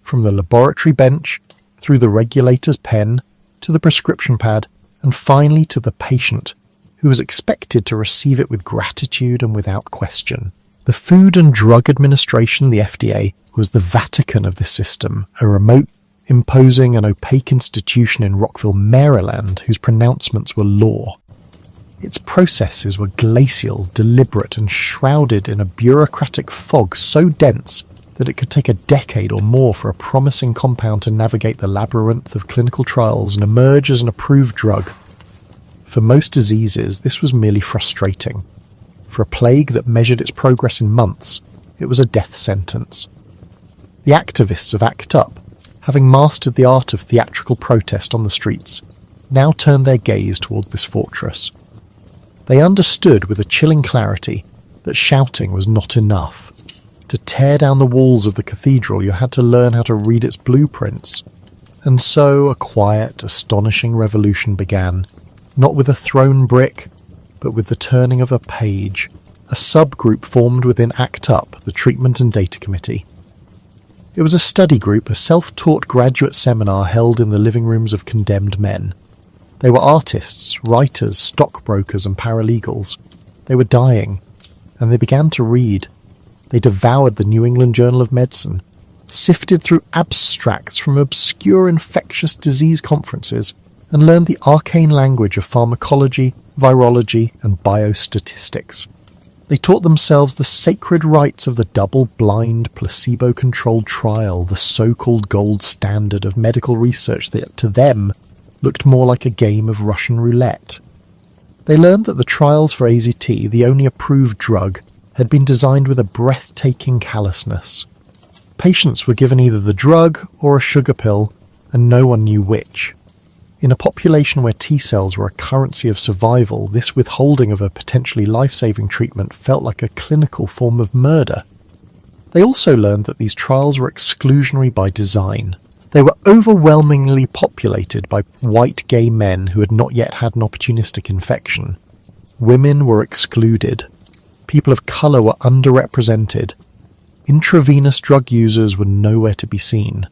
[SPEAKER 1] from the laboratory bench, through the regulator's pen, to the prescription pad, and finally to the patient, who was expected to receive it with gratitude and without question. The Food and Drug Administration, the FDA, was the Vatican of this system, a remote, imposing and opaque institution in Rockville, Maryland, whose pronouncements were law. Its processes were glacial, deliberate, and shrouded in a bureaucratic fog so dense that it could take a decade or more for a promising compound to navigate the labyrinth of clinical trials and emerge as an approved drug. For most diseases, this was merely frustrating. For a plague that measured its progress in months, it was a death sentence. The activists of ACT UP, having mastered the art of theatrical protest on the streets, now turned their gaze towards this fortress. They understood with a chilling clarity that shouting was not enough. To tear down the walls of the cathedral, you had to learn how to read its blueprints. And so a quiet, astonishing revolution began, not with a thrown brick, but with the turning of a page, a subgroup formed within ACT UP, the Treatment and Data Committee. It was a study group, a self-taught graduate seminar held in the living rooms of condemned men. They were artists, writers, stockbrokers and paralegals. They were dying, and they began to read. They devoured the New England Journal of Medicine, sifted through abstracts from obscure infectious disease conferences, and learned the arcane language of pharmacology, virology, and biostatistics. They taught themselves the sacred rites of the double-blind, placebo-controlled trial, the so-called gold standard of medical research that, to them, looked more like a game of Russian roulette. They learned that the trials for AZT, the only approved drug, had been designed with a breathtaking callousness. Patients were given either the drug or a sugar pill, and no one knew which. In a population where T-cells were a currency of survival, this withholding of a potentially life-saving treatment felt like a clinical form of murder. They also learned that these trials were exclusionary by design. They were overwhelmingly populated by white gay men who had not yet had an opportunistic infection. Women were excluded. People of colour were underrepresented. Intravenous drug users were nowhere to be seen.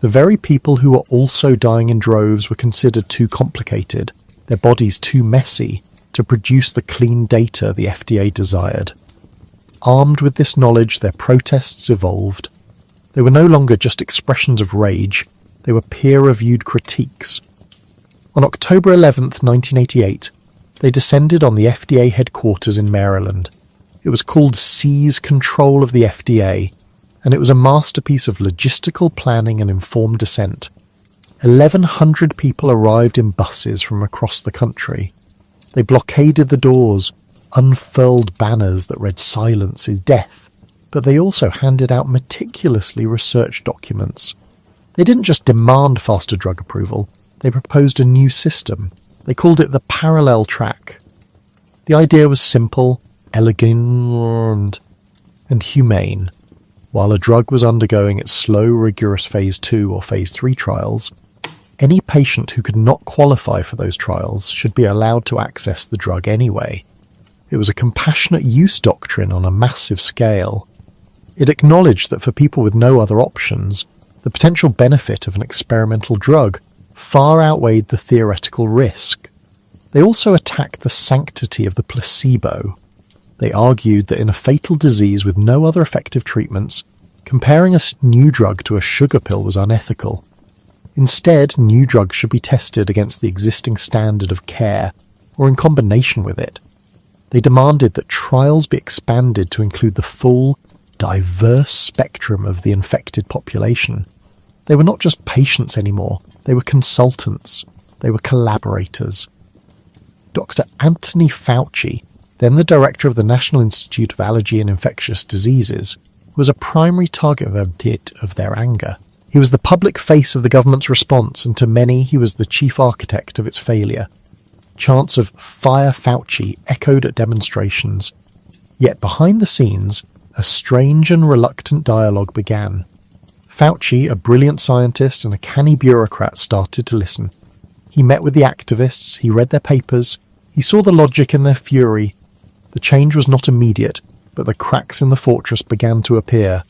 [SPEAKER 1] The very people who were also dying in droves were considered too complicated, their bodies too messy, to produce the clean data the FDA desired. Armed with this knowledge, their protests evolved. They were no longer just expressions of rage, they were peer-reviewed critiques. On October 11th, 1988, they descended on the FDA headquarters in Maryland. It was called Seize Control of the FDA, and it was a masterpiece of logistical planning and informed dissent. 1,100 people arrived in buses from across the country. They blockaded the doors, unfurled banners that read "Silence is death," but they also handed out meticulously researched documents. They didn't just demand faster drug approval, they proposed a new system. They called it the parallel track. The idea was simple, elegant, and humane. While a drug was undergoing its slow, rigorous Phase 2 or Phase 3 trials, any patient who could not qualify for those trials should be allowed to access the drug anyway. It was a compassionate use doctrine on a massive scale. It acknowledged that for people with no other options, the potential benefit of an experimental drug far outweighed the theoretical risk. They also attacked the sanctity of the placebo. They argued that in a fatal disease with no other effective treatments, comparing a new drug to a sugar pill was unethical. Instead, new drugs should be tested against the existing standard of care, or in combination with it. They demanded that trials be expanded to include the full, diverse spectrum of the infected population. They were not just patients anymore, they were consultants, they were collaborators. Dr. Anthony Fauci, then the director of the National Institute of Allergy and Infectious Diseases, was a primary target of their anger. He was the public face of the government's response, and to many he was the chief architect of its failure. Chants of "Fire Fauci" echoed at demonstrations. Yet behind the scenes, a strange and reluctant dialogue began. Fauci, a brilliant scientist and a canny bureaucrat, started to listen. He met with the activists, he read their papers, he saw the logic in their fury. The change was not immediate, but the cracks in the fortress began to appear.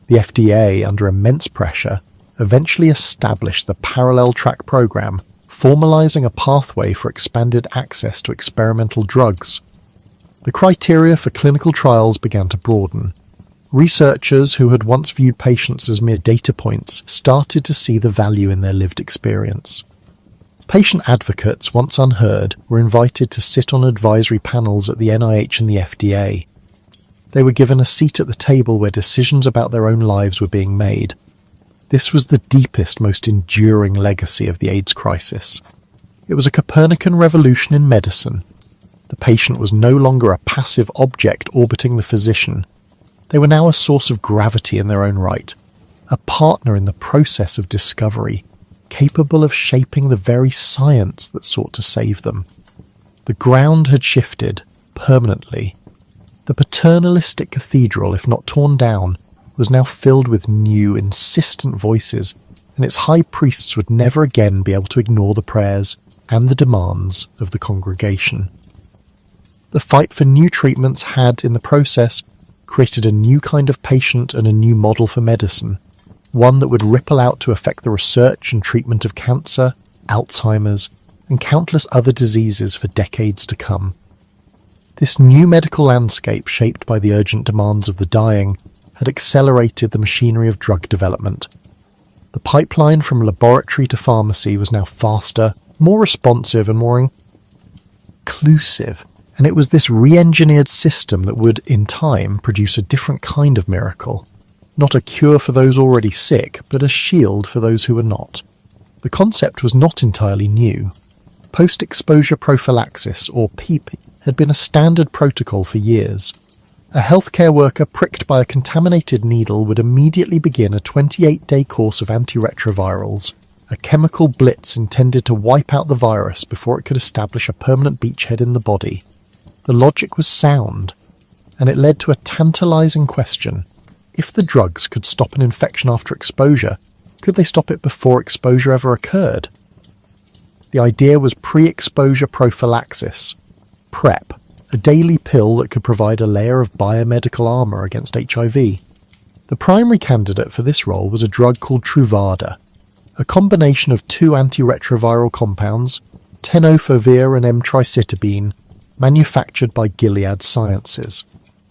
[SPEAKER 1] The FDA, under immense pressure, eventually established the Parallel Track program, formalizing a pathway for expanded access to experimental drugs. The criteria for clinical trials began to broaden. Researchers who had once viewed patients as mere data points started to see the value in their lived experience. Patient advocates, once unheard, were invited to sit on advisory panels at the NIH and the FDA. They were given a seat at the table where decisions about their own lives were being made. This was the deepest, most enduring legacy of the AIDS crisis. It was a Copernican revolution in medicine. The patient was no longer a passive object orbiting the physician. They were now a source of gravity in their own right, a partner in the process of discovery, capable of shaping the very science that sought to save them. The ground had shifted, permanently. The paternalistic cathedral, if not torn down, was now filled with new, insistent voices, and its high priests would never again be able to ignore the prayers and the demands of the congregation. The fight for new treatments had, in the process, created a new kind of patient and a new model for medicine, one that would ripple out to affect the research and treatment of cancer, Alzheimer's, and countless other diseases for decades to come. This new medical landscape, shaped by the urgent demands of the dying, had accelerated the machinery of drug development. The pipeline from laboratory to pharmacy was now faster, more responsive and more inclusive. And it was this re-engineered system that would, in time, produce a different kind of miracle. Not a cure for those already sick, but a shield for those who were not. The concept was not entirely new. Post-exposure prophylaxis, or PEP, had been a standard protocol for years. A healthcare worker pricked by a contaminated needle would immediately begin a 28-day course of antiretrovirals, a chemical blitz intended to wipe out the virus before it could establish a permanent beachhead in the body. The logic was sound, and it led to a tantalizing question. If the drugs could stop an infection after exposure, could they stop it before exposure ever occurred? The idea was pre-exposure prophylaxis, PrEP, a daily pill that could provide a layer of biomedical armour against HIV. The primary candidate for this role was a drug called Truvada, a combination of two antiretroviral compounds, tenofovir and emtricitabine, manufactured by Gilead Sciences.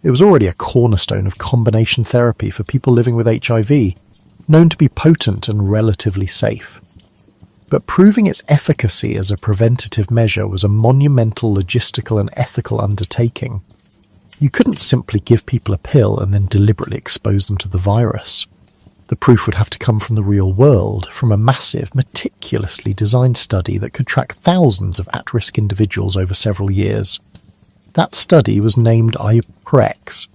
[SPEAKER 1] It was already a cornerstone of combination therapy for people living with HIV, known to be potent and relatively safe. But proving its efficacy as a preventative measure was a monumental logistical and ethical undertaking. You couldn't simply give people a pill and then deliberately expose them to the virus. The proof would have to come from the real world, from a massive, meticulously designed study that could track thousands of at-risk individuals over several years. That study was named IPREX.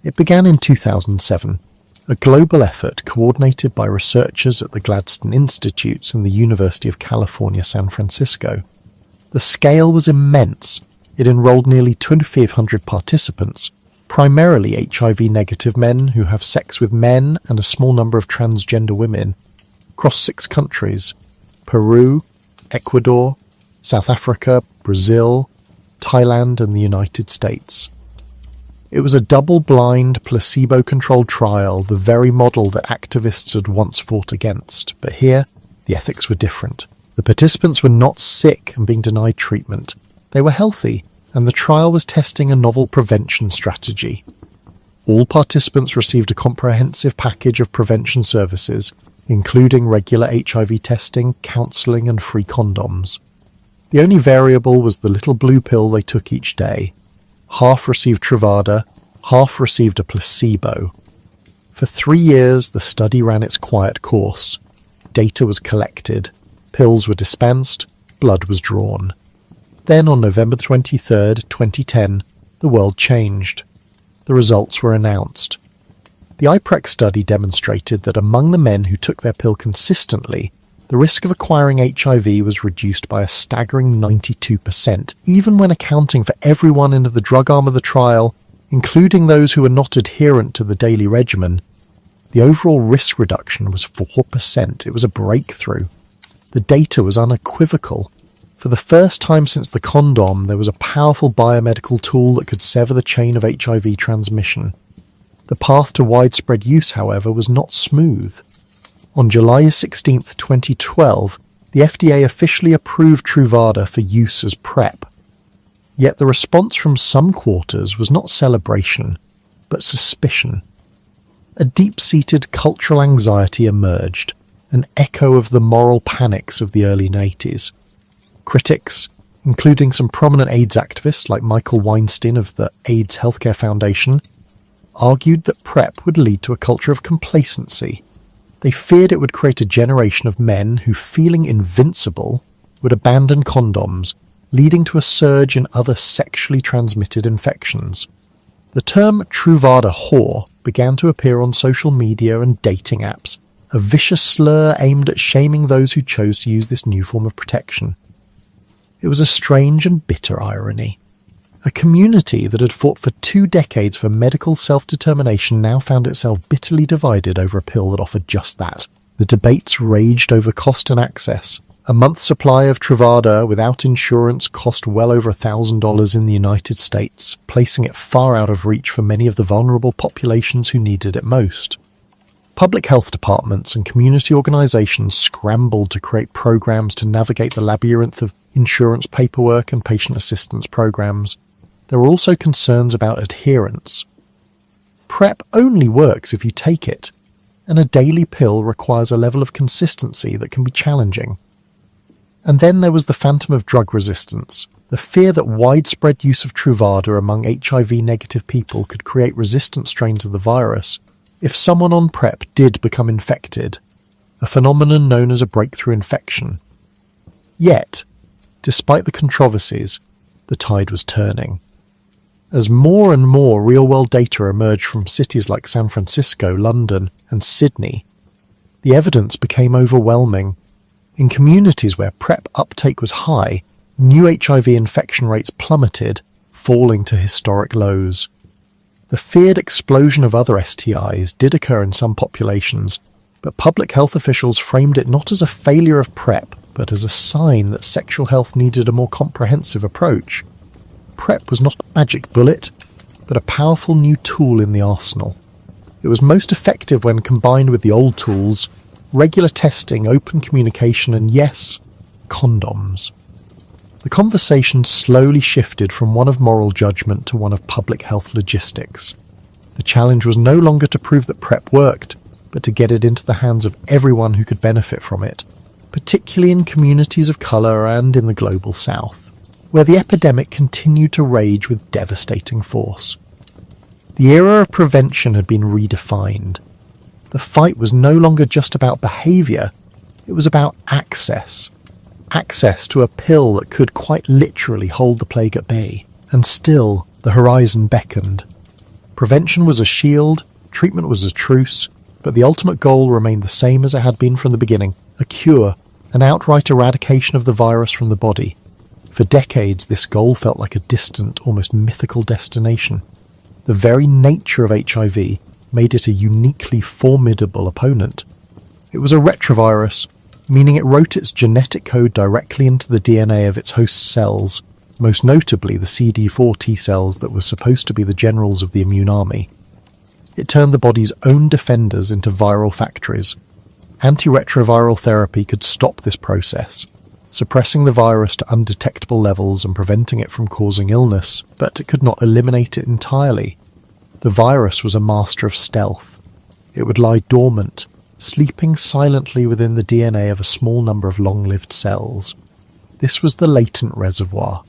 [SPEAKER 1] It began in 2007, a global effort coordinated by researchers at the Gladstone Institutes and the University of California, San Francisco. The scale was immense. It enrolled nearly 2,500 participants, primarily HIV-negative men who have sex with men and a small number of transgender women, across 6 countries: Peru, Ecuador, South Africa, Brazil, Thailand and the United States. It was a double-blind, placebo-controlled trial, the very model that activists had once fought against. But here, the ethics were different. The participants were not sick and being denied treatment. They were healthy, and the trial was testing a novel prevention strategy. All participants received a comprehensive package of prevention services, including regular HIV testing, counselling and free condoms. The only variable was the little blue pill they took each day. Half received Truvada, half received a placebo. For 3 years, the study ran its quiet course. Data was collected, pills were dispensed, blood was drawn. Then on November 23rd, 2010, the world changed. The results were announced. The IPREX study demonstrated that among the men who took their pill consistently, the risk of acquiring HIV was reduced by a staggering 92%, even when accounting for everyone into the drug arm of the trial, including those who were not adherent to the daily regimen. The overall risk reduction was 4%. It was a breakthrough. The data was unequivocal. For the first time since the condom, there was a powerful biomedical tool that could sever the chain of HIV transmission. The path to widespread use, however, was not smooth. On July 16, 2012, the FDA officially approved Truvada for use as PrEP. Yet the response from some quarters was not celebration, but suspicion. A deep-seated cultural anxiety emerged, an echo of the moral panics of the early 80s. Critics, including some prominent AIDS activists like Michael Weinstein of the AIDS Healthcare Foundation, argued that PrEP would lead to a culture of complacency. They feared it would create a generation of men who, feeling invincible, would abandon condoms, leading to a surge in other sexually transmitted infections. The term Truvada whore began to appear on social media and dating apps, a vicious slur aimed at shaming those who chose to use this new form of protection. It was a strange and bitter irony. A community that had fought for 2 decades for medical self-determination now found itself bitterly divided over a pill that offered just that. The debates raged over cost and access. A month's supply of Truvada without insurance cost well over $1,000 in the United States, placing it far out of reach for many of the vulnerable populations who needed it most. Public health departments and community organizations scrambled to create programs to navigate the labyrinth of insurance paperwork and patient assistance programs. There were also concerns about adherence. PrEP only works if you take it, and a daily pill requires a level of consistency that can be challenging. And then there was the phantom of drug resistance, the fear that widespread use of Truvada among HIV-negative people could create resistant strains of the virus if someone on PrEP did become infected, a phenomenon known as a breakthrough infection. Yet, despite the controversies, the tide was turning. As more and more real-world data emerged from cities like San Francisco, London, and Sydney, the evidence became overwhelming. In communities where PrEP uptake was high, new HIV infection rates plummeted, falling to historic lows. The feared explosion of other STIs did occur in some populations, but public health officials framed it not as a failure of PrEP, but as a sign that sexual health needed a more comprehensive approach. PrEP was not a magic bullet, but a powerful new tool in the arsenal. It was most effective when combined with the old tools, regular testing, open communication, and yes, condoms. The conversation slowly shifted from one of moral judgment to one of public health logistics. The challenge was no longer to prove that PrEP worked, but to get it into the hands of everyone who could benefit from it, particularly in communities of colour and in the global south, where the epidemic continued to rage with devastating force. The era of prevention had been redefined. The fight was no longer just about behaviour, it was about access. Access to a pill that could quite literally hold the plague at bay. And still, the horizon beckoned. Prevention was a shield, treatment was a truce, but the ultimate goal remained the same as it had been from the beginning: a cure, an outright eradication of the virus from the body. For decades, this goal felt like a distant, almost mythical destination. The very nature of HIV made it a uniquely formidable opponent. It was a retrovirus, meaning it wrote its genetic code directly into the DNA of its host cells, most notably the CD4 T cells that were supposed to be the generals of the immune army. It turned the body's own defenders into viral factories. Antiretroviral therapy could stop this process, suppressing the virus to undetectable levels and preventing it from causing illness, but it could not eliminate it entirely. The virus was a master of stealth. It would lie dormant, sleeping silently within the DNA of a small number of long-lived cells. This was the latent reservoir,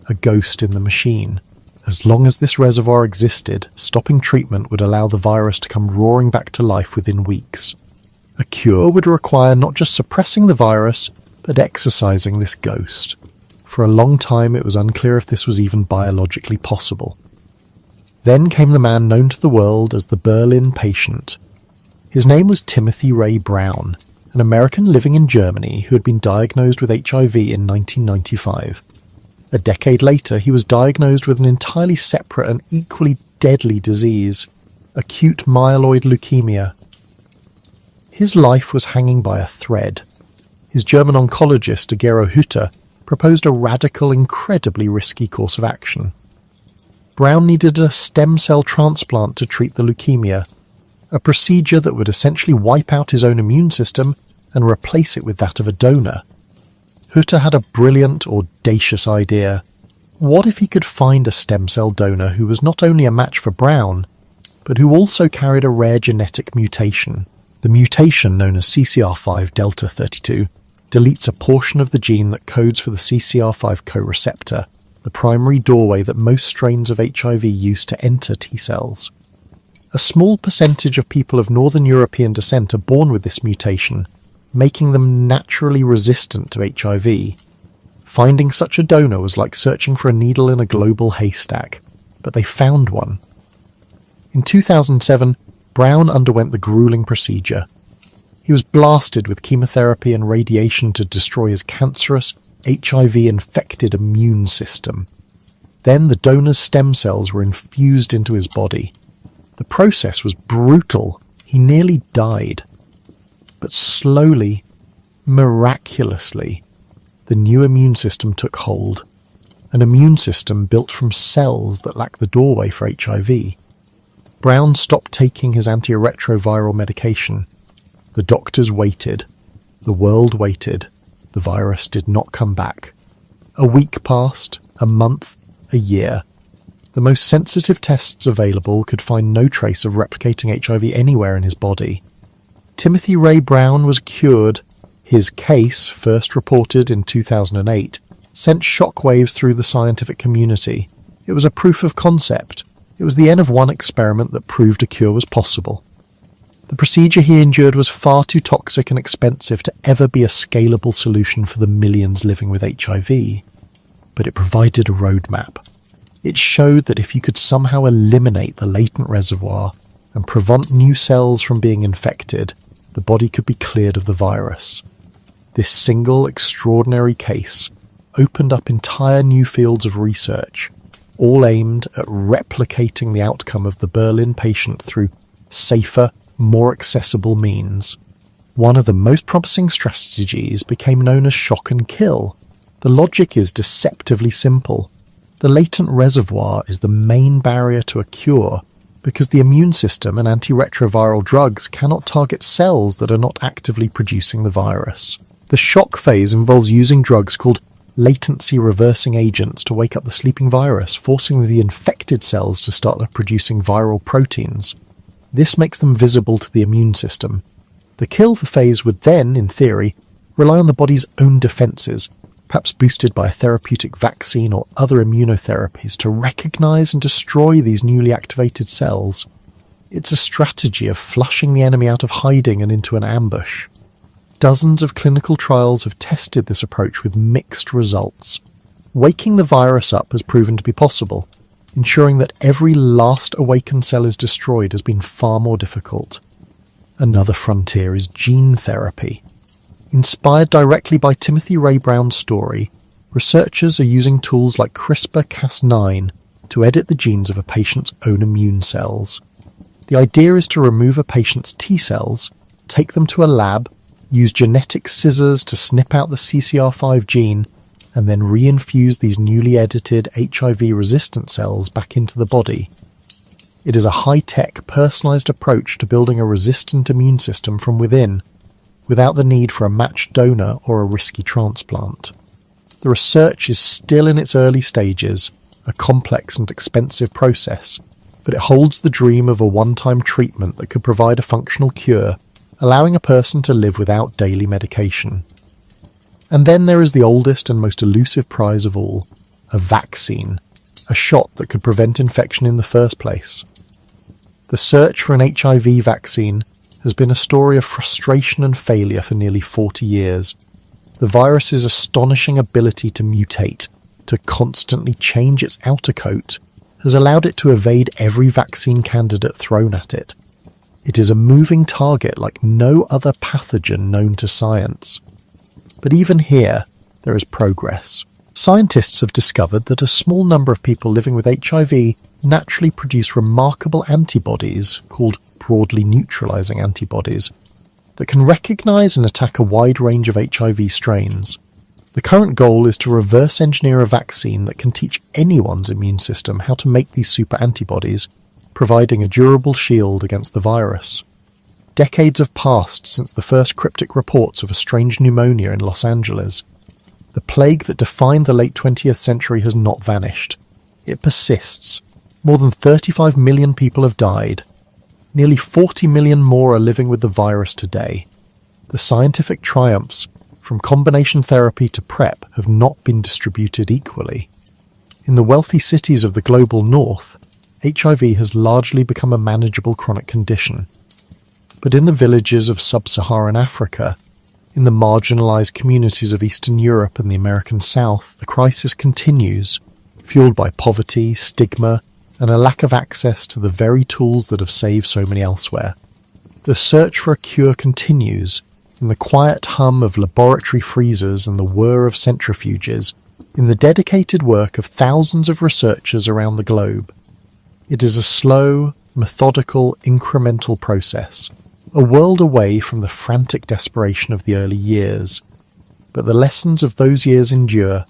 [SPEAKER 1] a ghost in the machine. As long as this reservoir existed, stopping treatment would allow the virus to come roaring back to life within weeks. A cure would require not just suppressing the virus, but exorcising this ghost. For a long time it was unclear if this was even biologically possible. Then came the man known to the world as the Berlin patient. His name was Timothy Ray Brown, an American living in Germany who had been diagnosed with HIV in 1995. A decade later, he was diagnosed with an entirely separate and equally deadly disease, acute myeloid leukemia. His life was hanging by a thread. His German oncologist, Gero Hütter, proposed a radical, incredibly risky course of action. Brown needed a stem cell transplant to treat the leukemia, a procedure that would essentially wipe out his own immune system and replace it with that of a donor. Hütter had a brilliant, audacious idea. What if he could find a stem cell donor who was not only a match for Brown, but who also carried a rare genetic mutation? The mutation, known as CCR5 delta 32, deletes a portion of the gene that codes for the CCR5 co-receptor, the primary doorway that most strains of HIV use to enter T cells. A small percentage of people of Northern European descent are born with this mutation, making them naturally resistant to HIV. Finding such a donor was like searching for a needle in a global haystack, but they found one. In 2007, Brown underwent the grueling procedure. He was blasted with chemotherapy and radiation to destroy his cancerous, HIV-infected immune system. Then the donor's stem cells were infused into his body. The process was brutal. He nearly died. But slowly, miraculously, the new immune system took hold. An immune system built from cells that lack the doorway for HIV. Brown stopped taking his antiretroviral medication. The doctors waited. The world waited. The virus did not come back. A week passed, a month, a year. The most sensitive tests available could find no trace of replicating HIV anywhere in his body. Timothy Ray Brown was cured. His case, first reported in 2008, sent shockwaves through the scientific community. It was a proof of concept. It was the end of one experiment that proved a cure was possible. The procedure he endured was far too toxic and expensive to ever be a scalable solution for the millions living with HIV. But it provided a roadmap. It showed that if you could somehow eliminate the latent reservoir and prevent new cells from being infected, the body could be cleared of the virus. This single extraordinary case opened up entire new fields of research, all aimed at replicating the outcome of the Berlin patient through safer, more accessible means. One of the most promising strategies became known as shock and kill. The logic is deceptively simple. The latent reservoir is the main barrier to a cure because the immune system and antiretroviral drugs cannot target cells that are not actively producing the virus. The shock phase involves using drugs called latency reversing agents to wake up the sleeping virus, forcing the infected cells to start producing viral proteins. This makes them visible to the immune system. The kill phase would then, in theory, rely on the body's own defences, perhaps boosted by a therapeutic vaccine or other immunotherapies, to recognise and destroy these newly activated cells. It's a strategy of flushing the enemy out of hiding and into an ambush. Dozens of clinical trials have tested this approach with mixed results. Waking the virus up has proven to be possible. Ensuring that every last awakened cell is destroyed has been far more difficult. Another frontier is gene therapy. Inspired directly by Timothy Ray Brown's story, researchers are using tools like CRISPR-Cas9 to edit the genes of a patient's own immune cells. The idea is to remove a patient's T cells, take them to a lab, use genetic scissors to snip out the CCR5 gene, and then reinfuse these newly edited HIV-resistant cells back into the body. It is a high-tech, personalised approach to building a resistant immune system from within, without the need for a matched donor or a risky transplant. The research is still in its early stages, a complex and expensive process, but it holds the dream of a one-time treatment that could provide a functional cure, allowing a person to live without daily medication. And then there is the oldest and most elusive prize of all, a vaccine, a shot that could prevent infection in the first place. The search for an HIV vaccine has been a story of frustration and failure for nearly 40 years. The virus's astonishing ability to mutate, to constantly change its outer coat, has allowed it to evade every vaccine candidate thrown at it. It is a moving target like no other pathogen known to science. But even here, there is progress. Scientists have discovered that a small number of people living with HIV naturally produce remarkable antibodies, called broadly neutralizing antibodies, that can recognize and attack a wide range of HIV strains. The current goal is to reverse engineer a vaccine that can teach anyone's immune system how to make these super antibodies, providing a durable shield against the virus. Decades have passed since the first cryptic reports of a strange pneumonia in Los Angeles. The plague that defined the late 20th century has not vanished. It persists. More than 35 million people have died. Nearly 40 million more are living with the virus today. The scientific triumphs, from combination therapy to PrEP, have not been distributed equally. In the wealthy cities of the global north, HIV has largely become a manageable chronic condition. But in the villages of sub-Saharan Africa, in the marginalized communities of Eastern Europe and the American South, the crisis continues, fueled by poverty, stigma, and a lack of access to the very tools that have saved so many elsewhere. The search for a cure continues, in the quiet hum of laboratory freezers and the whir of centrifuges, in the dedicated work of thousands of researchers around the globe. It is a slow, methodical, incremental process, a world away from the frantic desperation of the early years. But the lessons of those years endure.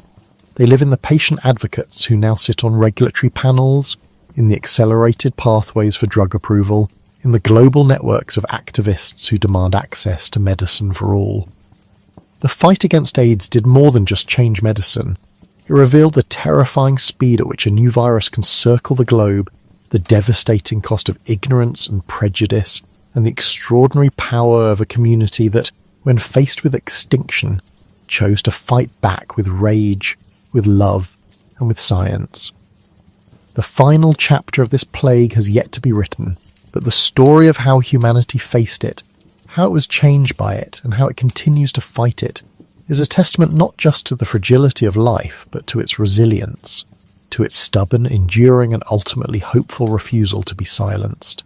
[SPEAKER 1] They live in the patient advocates who now sit on regulatory panels, in the accelerated pathways for drug approval, in the global networks of activists who demand access to medicine for all. The fight against AIDS did more than just change medicine. It revealed the terrifying speed at which a new virus can circle the globe, the devastating cost of ignorance and prejudice, and the extraordinary power of a community that, when faced with extinction, chose to fight back with rage, with love, and with science. The final chapter of this plague has yet to be written, but the story of how humanity faced it, how it was changed by it, and how it continues to fight it, is a testament not just to the fragility of life, but to its resilience, to its stubborn, enduring, and ultimately hopeful refusal to be silenced.